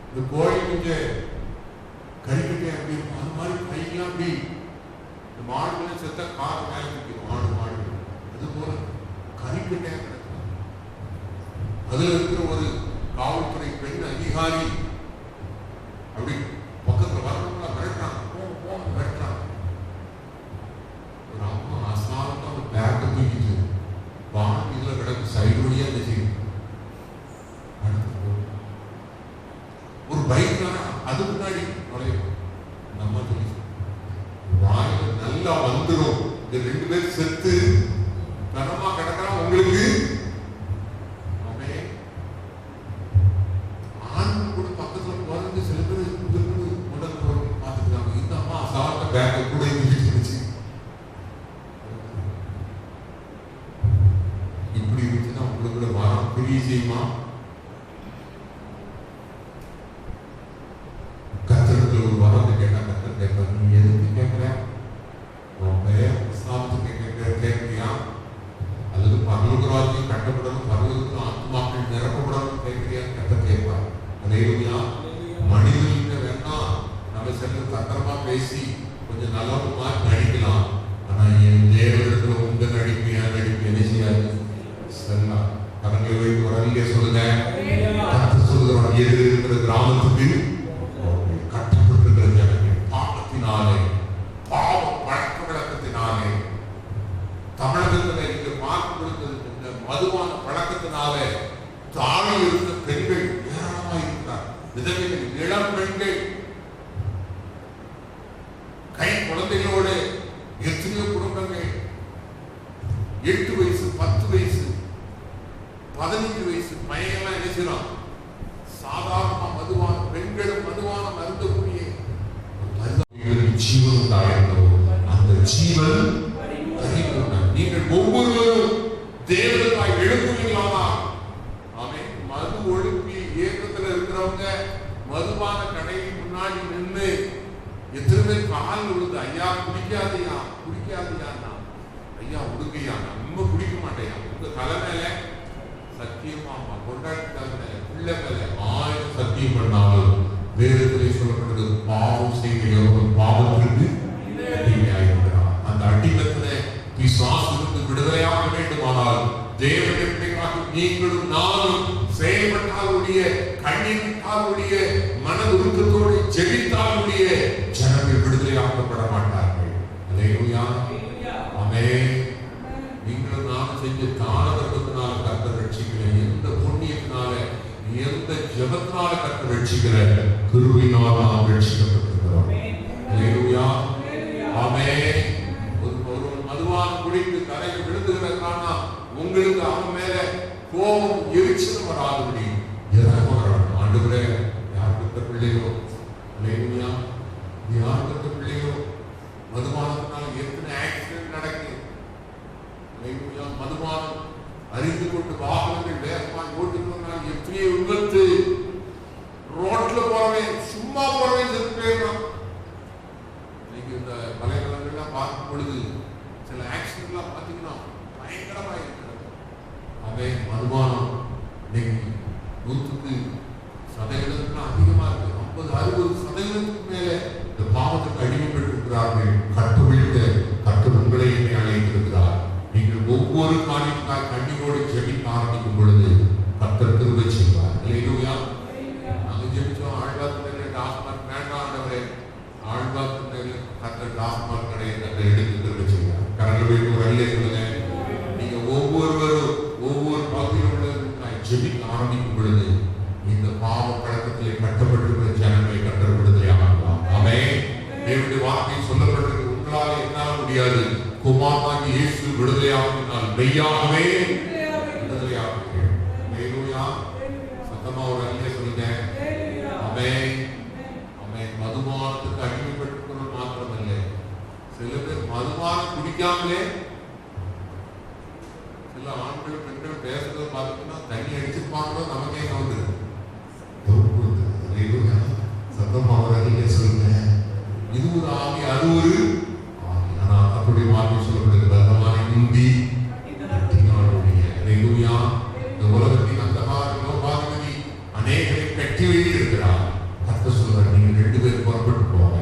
இந்த கோழி கொஞ்சம் கறிக்கட்டே அப்படி அந்த மாதிரி கையெல்லாம் அப்படி இந்த மாடுகளை செத்த கார் மேல நிற்கும். மாடு அது போல கறிக்கட்டே கிடக்கும். அதுல இருக்கிற ஒரு காவல்துறை பெண் அதிகாரி அப்படி பக்கத்துல வரணும்னா மிரட்டுறாங்க. மிரட்டுறாங்க. ஒரு அம்மா அசால்ட்டா ஒரு பேக்கை தூக்கிட்டு வாங்க இதுல கிடக்கு சைடு வழியா செய்யும். ஒரு பைக் அது முன்னாடி நுழையும். நம்ம வாயில நல்லா வந்துடும். இந்த 2 பேர் செத்து கனமா கிடக்கிறான். உங்களுக்கு ஆண் கூட பக்கத்துல போறது சில பேர் உடல் பார்த்துக்கிறாங்க. இந்த அம்மா அசால்ட்ட பேக்கை கூட இருந்துச்சு. இப்படி இருந்துச்சுன்னா உங்களுக்கு வாரம் பெரிய செய்யுமா? கர்த்தருக்கு ஒரு வரத்தை கேட்டா கர்த்தர் கேட்பார், நீ எதுக்கு கேட்கிற? கேட்கிறியா? அல்லது பரலோகராஜ்யம் கட்டப்படணும், பரலோகத்தில் ஆத்மாக்கள் நிரப்பப்படணும் கேட்கிறியா? கர்த்தர் கேட்பார். அல்லேலூயா. மனிதர்கிட்ட வேணா நம்ம சில தத்திரமா பேசி கொஞ்சம் நல்லமா நடிக்கலாம். ஆனா என் தேவனிடத்துல உங்க நடிப்பு என் நடிப்பு என்ன செய்யாது? செல்லாம். கரங்களை வைத்து வரவில்லை சொல்லுங்க. கர்த்தர் சொல்லுகிறவன் எதிர் இருக்கிற கிராமத்துக்கு கட்டப்பட்டிருக்கிற ஜனங்கள் பாவத்தினாலே, பாவ பழக்க வழக்கத்தினாலே, தமிழகத்தில் இங்கு பார்க்க கொடுத்தது இந்த மதுவான பழக்கத்தினாலே தாழி இருந்த பெண்கள் ஏராளமாக இருக்கிறார். விதவைகள், இளம் பெண்கள், கை குழந்தைகளோடு எத்தனையோ குடும்பங்கள் 8 வயசு 10 வயசு 15 வயசு பையன்லாம் என்ன செய்யலாம்? சாதாரண மதுவான பெண்களும் மதுவான மருந்தக்கூடிய ஜீவன் உண்டாயிருந்தோ அந்த ஜீவன் நீங்கள் ஒவ்வொருவரும் தேவனுக்காய் எழுப்புவீங்களாமா? ஆமென். மது ஒழுப்பி இயக்கத்தில் இருக்கிறவங்க மதுவான கடைக்கு முன்னாடி நின்று எத்தனை பேர் கால் விழுந்து, ஐயா குடிக்காதையா குடிக்காதையா, ஐயா உடுக்கையா, நம்ம குடிக்க மாட்டேயா, உங்க தலை மேல சத்தியமா கொண்டாடி தலை மேல பிள்ளை மேல 1000 சத்தியம் பண்ணாலும் வேதத்திலே சொல்லப்படுது பாவம் செய்கிறவர்கள் பாவத்திற்கு அடிமையாயிருக்கிறார். அந்த அடிமத்திலே பிசாசிலிருந்து விடுதலையாக வேண்டுமானால் தேவனுக்காக நீங்களும் நானும் செயல்பட்டாலுடைய கண்ணீரிட்டாலுடைய மன உருக்கத்தோடு ஜெபித்தாலுடைய ஜனங்கள் விடுதலையாக்கப்பட மாட்டார்கள். அல்லேலூயா. ஆமென். நீங்களும் நானும் செஞ்ச தான தர்மத்தினால கர்த்தர் ரட்சிக்கிற, எந்த புண்ணியத்தினால எந்த ஜெபத்தினால கர்த்தர் ரட்சிக்கிற, கிருபையினால் நாம் ரட்சிக்கப்பட்டிருக்கிறோம். அல்லேலூயா. ஆமென். ஒரு மதுவான குடித்து கரைக்கு விழுந்துகிறதுனா உங்களுக்கு அவன் மேல கோபம் எரிச்சல் வராதபடி இறங்குகிறான். ஆண்டவரே, யார் பெற்ற பிள்ளையோ, அல்லேலூயா, யார் பெற்ற பிள்ளையோ மதுபானத்தினால எத்தனை ஆக்சிடென்ட் நடக்குது. அல்லேலூயா. மதுபானம் அறிந்து கொண்டு வாகனங்கள் வேகமாக ஓட்டுகிறதுனால எத்தனையோ விபத்து. ரோட்ல போறவன் சும்மா போறவன் செத்து போயிடறான். இன்னைக்கு இந்த பழைய காலங்கள்லாம் பார்க்கும் பொழுது சில ஆக்சிடென்ட்லாம் பார்த்தீங்கன்னா பயங்கரமாக இருக்கிறது. அவன் மதுபானம் இன்னைக்கு 100% அதிகமாக இருக்கு. 50-60% மேலே இந்த பாவத்துக்கு அடிமைப்பட்டிருக்கிறார்கள். கட்டுவிழ்த்த கர்த்தர் உங்களை என்னை அழைத்திருக்கிறார். நீங்கள் ஒவ்வொரு காரியத்தால் கண்ணீரோடு ஜெபிக்க ஆரம்பிக்கும் பொழுது கர்த்தர் கிருபை செய்வார். அல்லேலூயா. நாங்க ஜெபிச்சோம் ஆழ்வார்க்கடையில டாஸ்மார்க் வேண்டாம் ஆண்டவரே, ஆழ்வார்க்கடையில கர்த்தர் டாஸ்மார்க் கடையை கர்த்தர் எடுத்து கிருபை செய்வார். கரங்கள் வைத்து ஒரு அல்லே சொல்லுங்க. நீங்க ஒவ்வொருவரும் ஒவ்வொரு பகுதியில் உள்ளவர்களுக்காக ஜெபிக்க ஆரம்பிக்கும் பொழுது இந்த பாவ பழக்கத்திலே கட்டப்பட்டிருக்கிற ஜனங்களை கர்த்தர் விடுதலையாகலாம். ஆமென். தேவனுடைய வார்த்தை சொல்லப்பட்டிருக்கு, உங்களால் என்னால் முடியாது, குமாரனாகிய இயேசு விடுதலையாகினால் மெய்யாகவே விடுதலையாகுவீர்கள். அல்லேலூயா. சத்தமா ஒரு அல்லே சொல்லுங்க. ஆமென். ஆமென். மதுபானத்துக்கு அடிமைப்பட்டிருக்கிறது மாத்திரமல்ல, சில பேர் மதுபானம் குடிக்காமலே சில ஆண்கள் பெண்கள் பேசுறதை பார்த்தீங்கன்னா தண்ணி அடிச்சிருப்பாங்களோ நமக்கே தோன்றுது. சத்தமா ஒரு அல்லே சொல்லுங்க. இது ஒரு ஆவி, அது ஒரு ஆவி. ஆனால் அப்படி வார்த்தை சொல்லப்படுகிறது, பலமான இந்தி கட்டினாளுடைய. அல்லேலூயா. இந்த உலகத்தின் அந்தகாரபாதிபதி அநேகரை கட்டி வைத்திருக்கிறார். கர்த்தர் சொல்றார், நீங்க 2 பேர் புறப்பட்டு போங்க.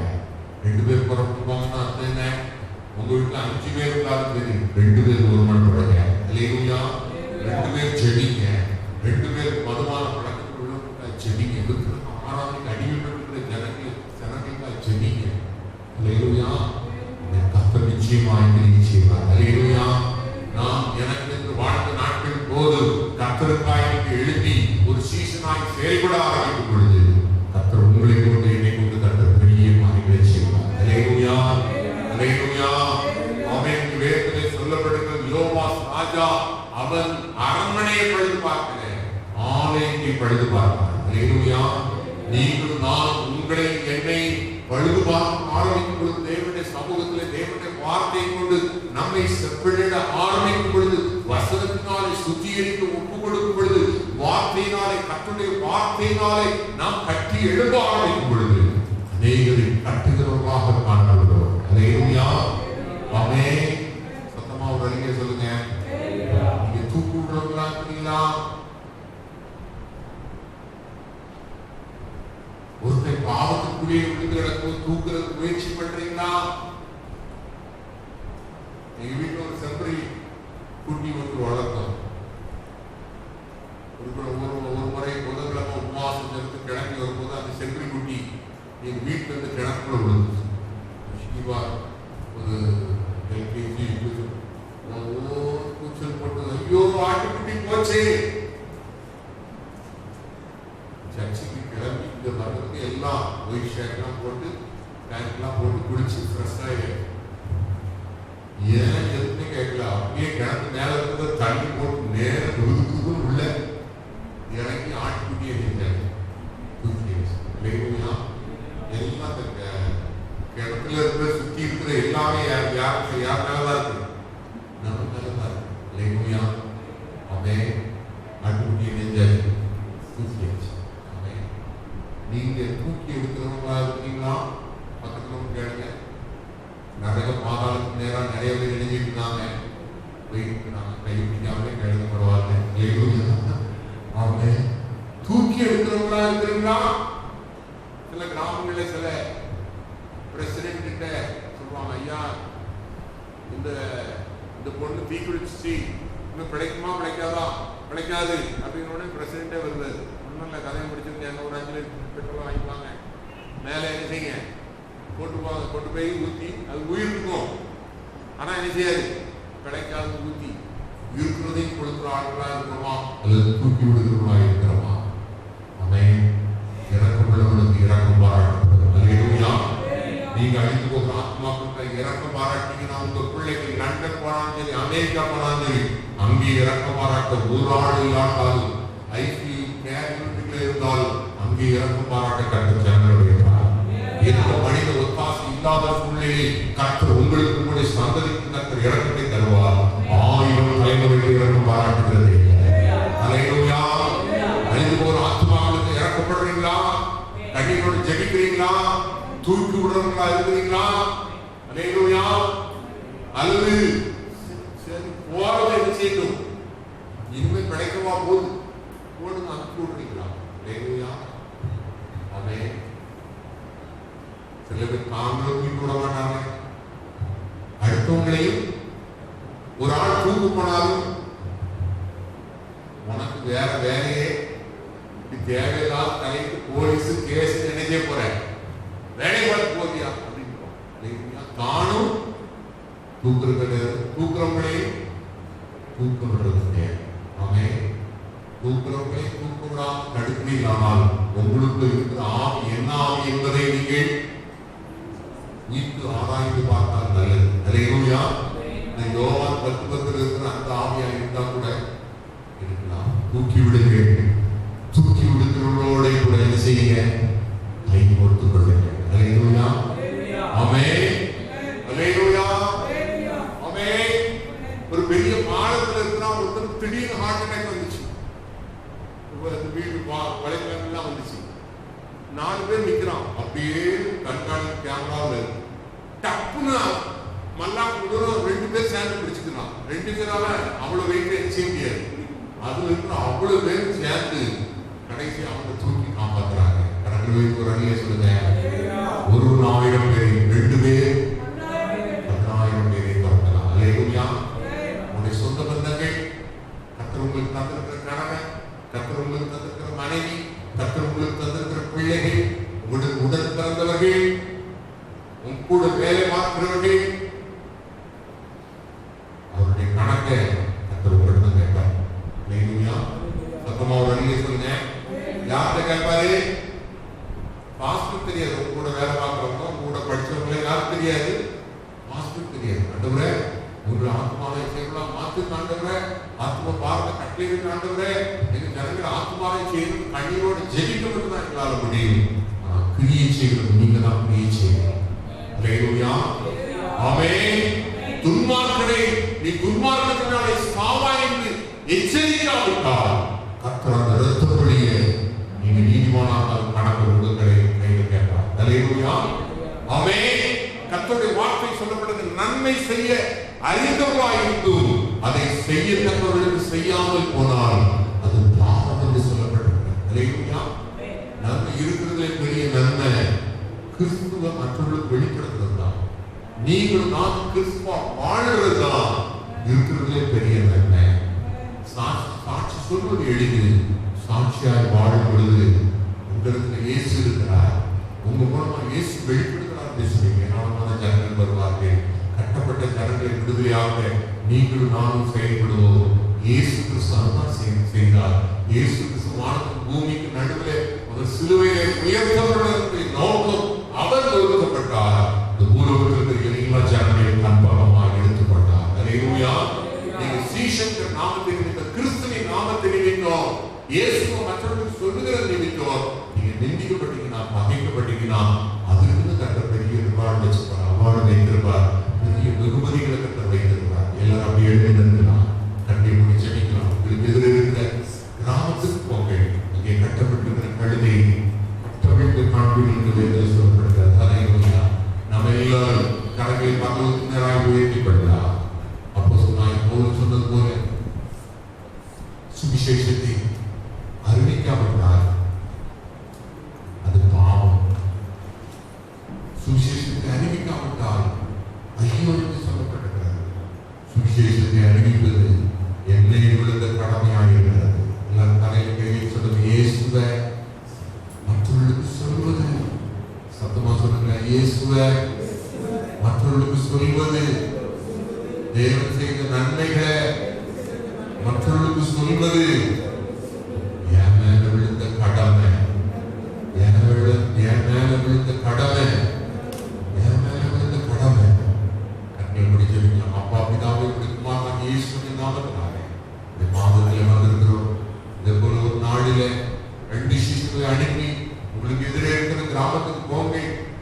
2 பேர் புறப்பட்டு போங்கன்னா அர்த்தம் என்ன? உங்க வீட்டுல 5 பேர் இருந்தாலும் சரி, 2 பேர் ஒருமனப்படுங்க. அல்லேலூயா. 2 பேர் செடிங்க, 2 பேர் மதுமான பழக்கத்தில் உள்ளவங்க செடிங்க. ஆராதனைக்கு அடிமைப்பட்டிருக்கிற ஜனங்களுக்காக செடிங்க. அல்லேலூயா. கர்த்தர் நிச்சயமாய் கிரியை செய்வார். அல்லேலூயா. நாம் எனக்கு என்று வாழ்ந்த நாட்கள் போது கர்த்தருக்காய் எழுதி ஒரு சீசனாய் செயல்பட ஆரம்பிக்கும் பொழுது கர்த்தர் உங்களை கொண்டு என்னை கொண்டு கர்த்தர் பெரிய மாறிகளை செய்வார். அல்லேலூயா. அல்லேலூயா. ஆமென். வேதத்திலே சொல்லப்படுகிறது, யோவாஸ் ராஜா அவன் அரண்மனையை பழுது பார்க்கல, ஆலயத்தை பழுது பார்த்தார். அல்லேலூயா. நீங்கள் நான் உங்களை என்னை பழுது பார்க்க ஆரம்பிக்கும் பொழுது தேவனுடைய சமூகத்திலே தேவனுடைய வார்த்தையை கொண்டு நம்மை செப்பனிட ஆரம்பிக்கும் பொழுது, வசனத்தினாலே சுத்திகரிக்க ஒப்பு கொடுக்கும் பொழுது, வார்த்தையினாலே கர்த்தருடைய வார்த்தையினாலே நாம் கட்டி எழுத ஆரம்பிக்கும் பொழுது அநேகரை கட்டுகிறவர்களாக காணப்படுகிறோம். அல்லேலூயா. ஆமென். சத்தமா ஒரு அல்லே சொல்லுங்க. நீங்க தூக்கு விடுறவங்களா இருக்கீங்களா? ஒருத்தர் பாவத்துக்குள்ளே விழுந்து கிடக்கும் தூக்குறதுக்கு முயற்சி பண்றீங்களா? எங்க வீட்டுல ஒரு செம்பரி குட்டி ஒன்று வளர்த்தோம். ஒரு முறை புதன்கிழமை உபவாசம் இருந்து கிளம்பி வரும்போது அந்த செம்பரி குட்டி எங்க வீட்டுல இருந்து கிணக்குள்ள விழுந்துச்சு. ஒரு எல்கேஜி கூச்சல் போட்டு, ஐயோ ஆட்டுக்குட்டி போச்சே. சர்ச்சுக்கு கிளம்பி இந்த வர்றதுக்கு எல்லாம் ஒயிட் ஷர்ட்லாம் போட்டு பேண்ட்லாம் போட்டு குளிச்சு ஃப்ரெஷ் ஆகி ஏன் எதுவுமே கேட்கல. அப்படியே கிணத்து மேல இருக்கிற தண்ணி போட்டு நேரம் முழுதுக்கு உள்ள இறங்கி ஆட்டுக்குட்டியை செஞ்சாங்க. எல்லாம் கிணத்துல இருக்கிற சுத்தி இருக்கிற எல்லாமே யார் மேலதான் இருக்கு, நம்ம மேலதான் இருக்கு. இல்லையா? அவன் ஆட்டுக்குட்டியை நெஞ்சாச்சு, தூக்கியாச்சு. நீங்க தூக்கி எடுக்கிறவங்களா இருக்கீங்களா? பக்கத்துல கேளுங்க. நிறைய பாதாளத்துக்கு நேரம் நிறைய பேர் எழுதிட்டு இருந்தாங்க, போயிட்டு நாங்க கை பிடிக்காமலே கேளுங்க, பரவாயில்ல. அவங்க தூக்கி எடுக்கிறவங்களா இருக்கிறீங்களா? சில கிராமங்களில் சில பிரசிடென்ட் கிட்ட சொல்லுவாங்க, ஐயா இந்த பொண்ணு தீக்குளிச்சு இன்னும் பிழைக்குமா பிழைக்காதா? பிழைக்காது அப்படின்னு உடனே பிரசிடென்டே வருது. ஒன்றும் கதையை முடிச்சிருக்கேன், ஒரு 5 லிட்டர் பெட்ரோல் வாங்கிப்பாங்க, மேலே என்ன செய்யுங்க போட்டுப்பாங்க, கொண்டு போய் ஊற்றி அது உயிர் இருக்கும். ஆனால் என்ன செய்யாது, பிழைக்காது ஊற்றி இருக்கிறதையும் கொடுக்குற ஆட்களா இருக்கிறோமா அல்லது தூக்கி விடுகிறவங்களா இருக்கிறோமா? அவன் இறக்கமுள்ளவனுக்கு இறக்கம் பாராட்டப்படுகிறது. நீங்க அழிந்து போகிற ஆத்மாக்களுக்கு இறக்கம் பாராட்டிங்கன்னா உங்க பிள்ளைகள் லண்டன் போனாலும் சரி, அமெரிக்கா போனாலும் சரி, அங்கே இறக்கம் பாராட்ட ஒரு ஆள் இல்லாட்டாலும், ஐசியூ கேர் யூனிட்ல இருந்தாலும் அங்கே இறக்கம் பாராட்ட கற்று ஜனங்களுடைய எந்த மனித ஒத்தாசை இல்லாத சூழ்நிலையில் கர்த்தர் உங்களுக்கு உங்களுடைய சந்ததிக்கு கர்த்தர் இறக்கத்தை தருவார். 1000 தலைமுறைகள் இறக்கம் பாராட்டுகிறது. அல்லேலூயா. அழிந்து போகிற ஆத்மாக்களுக்கு இறக்கப்படுறீங்களா? கண்ணீரோடு ஜெபிக்கிறீங்களா? தூக்கி விடுறவங்களா இருக்கிறீங்களா? அல்லேலூயா. அல்லது சரி போறதை என்ன செய்யணும், இனிமே கிடைக்கவா போது போடுங்க அனுப்பி விடுறீங்களா? அவன் சில பேர் தாங்களும் தூக்கி விட மாட்டாங்க, அடுத்தவங்களையும். ஒரு ஆள் தூக்கு போனாலும் உனக்கு வேற வேலையே தேவையில்லாத தலைக்கு போலீஸ் கேஸ் நினைச்சே போற வேலை பார்த்து போதியா அப்படின்னு தானும் தூக்குறவங்களையும் தூக்க விடுறது. அவன் தூக்குறவங்களையும் தூக்க விடாம தடுக்கிறீர்களானால் உங்களுக்கு இருக்கிற ஆவி என்ன ஆவி என்பதை நீங்கள் உயிர்த்து ஆராய்ந்து பார்த்தால் நல்லது. அல்லேலூயா. இந்த யோவான் 10:10 இருக்கிற அந்த ஆவியா இருந்தா கூட இருக்கலாம். தூக்கி விடுங்கள். தூக்கி விடுகிறவர்களோட கூட என்ன செய்யுங்க, கை கொடுத்துக் கொள்ளுங்க. அல்லேலூயா. ஆமென். அல்லேலூயா. ஆமென். ஒரு பெரிய பாலத்துல இருக்கிற ஒருத்தர் திடீர்னு ஹார்ட் அட்டாக் வந்துச்சு. வீடு வலைத்தளங்கள்லாம் வந்துச்சு. 4 பேர் நிக்கிறான். அப்படியே கண்காணி கேமராவில் டப்புன்னு மல்லாக்கு 2 பேர் சேர்ந்து பிடிச்சுக்கிறான். 2 பேரால அவ்வளவு வெயிட் செய்ய முடியாது. அதுல இருக்கிற அவ்வளவு பேர் சேர்ந்து கடைசி அவங்க தூக்கி காப்பாத்துறாங்க. கடற்கரை வைத்து ஒரு அணியை சொல்லுங்க, ஒரு 1000 பேரை 2 பேர் 10,000 பேரை துரத்தலாம். அல்லேலூயா. உங்களுடைய சொந்த பந்தங்கள், கர்த்தர் உங்களுக்கு தந்திருக்கிற கணவன், கர்த்தர் உங்களுக்கு தந்திருக்கிற மனைவி, கர்த்தர் உங்களுக்கு தந்திருக்கிற பிள்ளைகள், உங்களுக்கு உடன் பிறந்தவர்கள், உங்க கூட வேலை பார்க்கிறவர்கள், அவருடைய கணக்கை கர்த்தர் உங்களிடம் கேட்பார். அல்லேலூயா. சத்தமா ஒரு அணியை சொல்லுங்க. யார்கிட்ட கேட்பாரு? பாஸ்டர் தெரியாது. உங்க கூட வேலை பார்க்கிறவங்க, உங்க கூட படிச்சவங்க யாரும் தெரியாது. பாஸ்டர் தெரியாது. ஆண்டவரே ஒரு ஆத்மாவை செய்யலாம் மாத்து ஆண்டவரே, ஆத்மா பார்த்த கட்டளைகள் ஆண்டவரே, எங்க ஜனங்கள் ஆத்மாவை செய்யணும் கண்ணீரோடு ஜெபிக்க மட்டும் தான் எங்களால் முடியும். கிரியை செய்யணும் நீங்க தான் கிரியை செய்யணும். அல்லேலூயா. ஆமென். துன்மார்க்கனை நீ துன்மார்க்கத்தினாலே சாவாய் என்று எச்சரிக்காவிட்டால் கர்த்தர் அந்த இரத்தப்படியே நீங்க நீதிமானாக கணக்கு உங்களை கையில் கேட்பார். அல்லேலூயா. ஆமென். கர்த்தருடைய வார்த்தை சொல்லப்பட்டது, நன்மை செய்ய அறிந்தவராயிருந்தும் அதை செய்யத்தக்கவர்களுக்கு செய்யாமல் போனால் அது பாவம் என்று சொல்லப்பட்டிருக்கிறது. அல்லேலூயா. நன்மை இருக்கிறதுல பெரிய நன்மை கிறிஸ்துவ மற்றவர்களுக்கு வெளிப்படுத்துறது தான். நீங்கள் நான் கிறிஸ்துவ வாழ்றது தான் இருக்கிறதுலே பெரிய நன்மை. சாட்சி சொல்வது எளிது, சாட்சியாய் வாழும் பொழுது உங்களுக்கு இயேசு இருக்கிறார், உங்க மூலமா இயேசு வெளிப்படுத்துறார் பேசுவீங்க. ஏராளமான ஜனங்கள் வருவார்கள். கட்டப்பட்ட ஜனங்களை விடுதலையாக நீங்களும் நானும் செயல்படுவோம். இயேசு கிறிஸ்து அதுதான் செய்தார். இயேசு கிறிஸ்து வானத்தின் பூமிக்கு நடுவில் ஒரு சிலுவையை உயர்த்தவர்களுடைய நோக்கம் அவர் ஒதுக்கப்பட்டார். இந்த பூலோகத்திற்கு எல்லா ஜனங்களையும் கண்பாகமாக எடுத்துக்கொண்டார். அல்லேலூயா. நீங்க சீஷன் நாமத்தை நிமித்தம், கிறிஸ்துவின் நாமத்தை நிமித்தம், இயேசுவை மற்றவர்களுக்கு சொல்லுகிறது நிமித்தம் நீங்க நிந்திக்கப்பட்டீங்கன்னா, பகைக்கப்பட்டீங்கன்னா, அதிலிருந்து கர்த்தர் பெரிய ரிவார்டு வச்சிருப்பார், அவார்டு வைத்திருப்பார், பெரிய வெகுமதிகளை கர்த்தர் வைத்திருப்பார். எல்லாரும் அப்படி எழுதி நிறுத்தலாம், கட்டி மூடி ஜெபிக்கலாம். உங்களுக்கு எதிர இருக்கிற கிராமத்துக்கு போங்க, இங்கே கட்டப்பட்டிருக்கிற கழுதை கட்டவிழ்த்து காண்பீர்கள் என்று சொல்லப்படுகிறது. அல்லேலூயா. நம்ம எல்லாரும் கரங்களை பகவத்துக்கு நேராக உயர்த்தி கொள்ளலாம். அப்போ சொன்னது போல சுவிசேஷத்தை அறிவிக்காவிட்டால் அது பாவம். சுவிசேஷத்தை அறிவிக்காவிட்டால் ஐயோ என்று சொல்லப்பட்டிருக்கிறது. சுவிசேஷத்தை அறிவிப்பது என்னை விழுந்த கடமையாகிறது. எல்லாரும் தலையில் கையில் சொல்லுங்க, இயேசுவை மற்றவர்களுக்கு சொல்வது. சத்தமா சொல்லுங்க, இயேசுவை மற்றவர்களுக்கு சொல்வது. தேவன் செய்த நன்மைகளை மற்றவர்களுக்கு சொல்வது என் மேல விழுந்த கடமை. என் மேல விழுந்த கடமை. என் மேல விழுந்த கடமை. கண்ணை முடிச்சிருக்கலாம். அப்பா பிதாவை குமாரனாக இயேசுவின் நாமத்தினாலே இந்த மாதத்தில் வந்திருக்கிறோம். இதே போல ஒரு நாளில 2 சிசுவை அனுப்பி உங்களுக்கு எதிரே இருக்கிற கிராமத்துக்கு போங்க,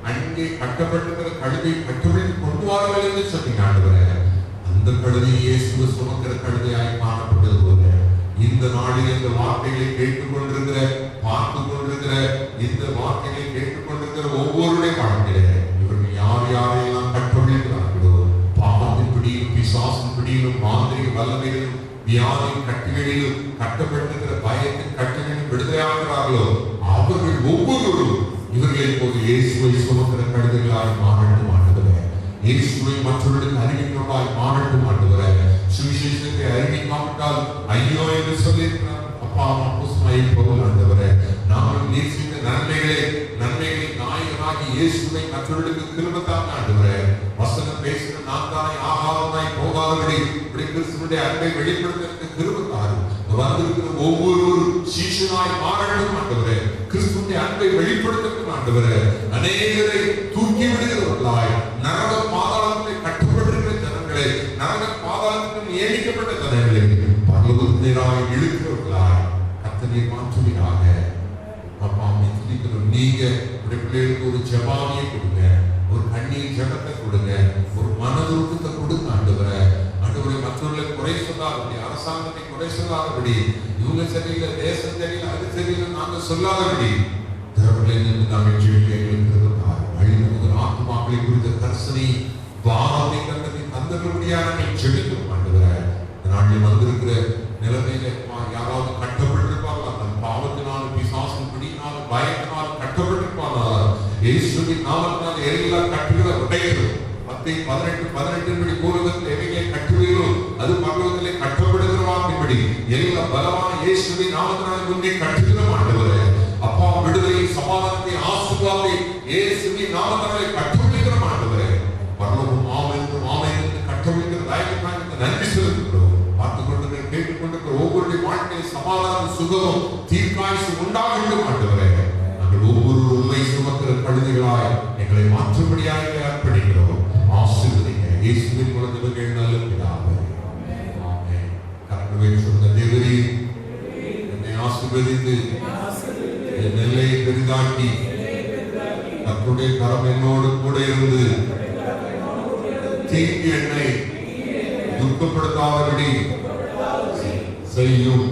அங்கே கட்டப்பட்டிருக்கிற கழுதை கட்டுரைக்கு கொண்டு வாருங்கள் என்று சொன்னீங்க. ஆண்டவரே, அந்த கழுதை இயேசுவை சுமக்கிற கழுதையாய் காணப்பட்டது போல இந்த நாளில் இந்த வார்த்தைகளை கேட்டுக்கொண்டிருக்கிற, பார்த்து கொண்டிருக்கிற, இந்த வார்த்தைகளை கேட்டுக்கொண்டிருக்கிற ஒவ்வொருடைய வாழ்க்கையில இவர்கள் யார் யாரையெல்லாம் கட்டுரைக்கிறார்களோ, பாவத்தின் வல்லமையிலும் வியாதி கட்டுகளிலும் கட்டப்பட்டிருக்கிற பயத்தின் கட்டுகளிலும் விடுதலையாகிறார்களோ அவர்கள் ஒவ்வொருவரும் இவர்களை இப்போது இயேசுவை சுமக்கிற கழுதைகளாய் மாறட்டும் ஆண்டவரே. இயேசுவை மற்றவர்களுக்கு அறிவிக்கிறவர்களாய் மாறட்டும் ஆண்டவரே. சுவிசேஷத்தை அறிவிக்காவிட்டால் ஐயோ என்று சொல்லியிருக்கிறார் அப்பா அப்போஸ்தலனாகிய பவுல் ஆண்டவரே. நாங்கள் நேசித்த நன்மைகளை நாயகனாகி இயேசுவை மற்றவர்களுக்கு கிருபையாக ஆண்டவரே. வசனம் பேசுகிற நான் தானே ஆகாதவனாய் போகாதபடி இப்படி கிறிஸ்துவினுடைய அன்பை வெளிப்படுத்துவதற்கு கிருபையாக வந்திருக்கிற ஒவ்வொருவரும் சீஷனாய் மாறட்டும் ஆண்டவரே. கிறிஸ்துவினுடைய அன்பை வெளிப்படுத்தட்டும் ஆண்டவரே. அநேகரை தூக்கி விடுகிறவர்களாய் நரக பாதாளத்தை கட்டுப்பட்டிருக்கிற ஜனங்களை, நரக பாதாளத்துக்கு நியமிக்கப்பட்ட ஜனங்களை பரலோகத்தினராய் இழுக்கிறவர்களாய் கர்த்தரை மாற்றுவீராக. அப்பா துதிக்கிறோம். நீங்க பிள்ளைகளுக்கு ஒரு ஜெபாவியை கொடுங்க, ஒரு கண்ணீர் ஜெபத்தை கொடுங்க, ஒரு மனதுருக்கத்தை கொடுங்க ஆண்டவரே. ஆண்டவரை மற்றவர்களை குறை சொல்லாதபடி, அரசாங்கத்தை குறை சொல்லாதபடி, இவங்க சரியில்லை, தேசம் சரியில்லை, அது சரியில்லை நாங்க சொல்லாதபடி நாங்கள் ஆத்மாக்களை குறித்த கர்சனை வாரத்தை கண்டதை தந்தபடியாக நாங்கள் செபிக்கிறோம் ஆண்டவரே. நாட்டில் வந்திருக்கிற நிலைமையில யாராவது கட்டப்பட்டிருப்பார்கள், அந்த பாவத்தினாலும் பிசாசின் பிடியினாலும் பயத்தினாலும் கட்டப்பட்டிருப்பார்கள். இயேசுவின் நாமத்தினால் எல்லா கட்டுகளை உடைகிறோம். 18 பூர்வத்தில் எவைகளை கட்டுவீரோ அது பரலோகத்திலே கட்டப்படுகிறவார்படி எல்லா பலமான இயேசுவின் நாமத்தினாலே முன்னே கட்டுகிறோம் ஆண்டவரே. அப்பா விடுதலை, சமாதானத்தை, ஆசீர்வாதத்தை இயேசுவின் நாமத்தினாலே கட்டப்படுகிறோம் ஆண்டவரே. பரலோகம் ஆமென் என்று கட்டப்படுகிற தயவுக்காக நன்றி செலுத்துகிறோம். பார்த்துக் கொண்டிருக்கிற கேட்டுக்கொண்டிருக்கிற ஒவ்வொருடைய வாழ்க்கையில் சமாதான சுகமும் தீர்க்காயுசு உண்டாகட்டும் ஆண்டவரே. நாங்கள் ஒவ்வொரு உண்மை சுமக்கிற கழுதைகளாய் எங்களை மாற்றும்படியாக அர்ப்பணிக்கிறோம். ஆசீர்வதிங்க இயேசுவின் மூலம் நல்ல பிதாவே. ஆமென். கர்த்தருவே சொன்ன தேவரீர் என்னை ஆசீர்வதித்து என் எல்லையை பெரிதாக்கி கர்த்தருடைய கரம் என்னோடு கூட இருந்து தீங்கு என்னை துக்கப்படுத்தாதபடி செய்யும்.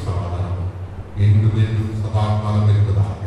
சமாதானம் என்றும் சதா காலம் இருப்பதாக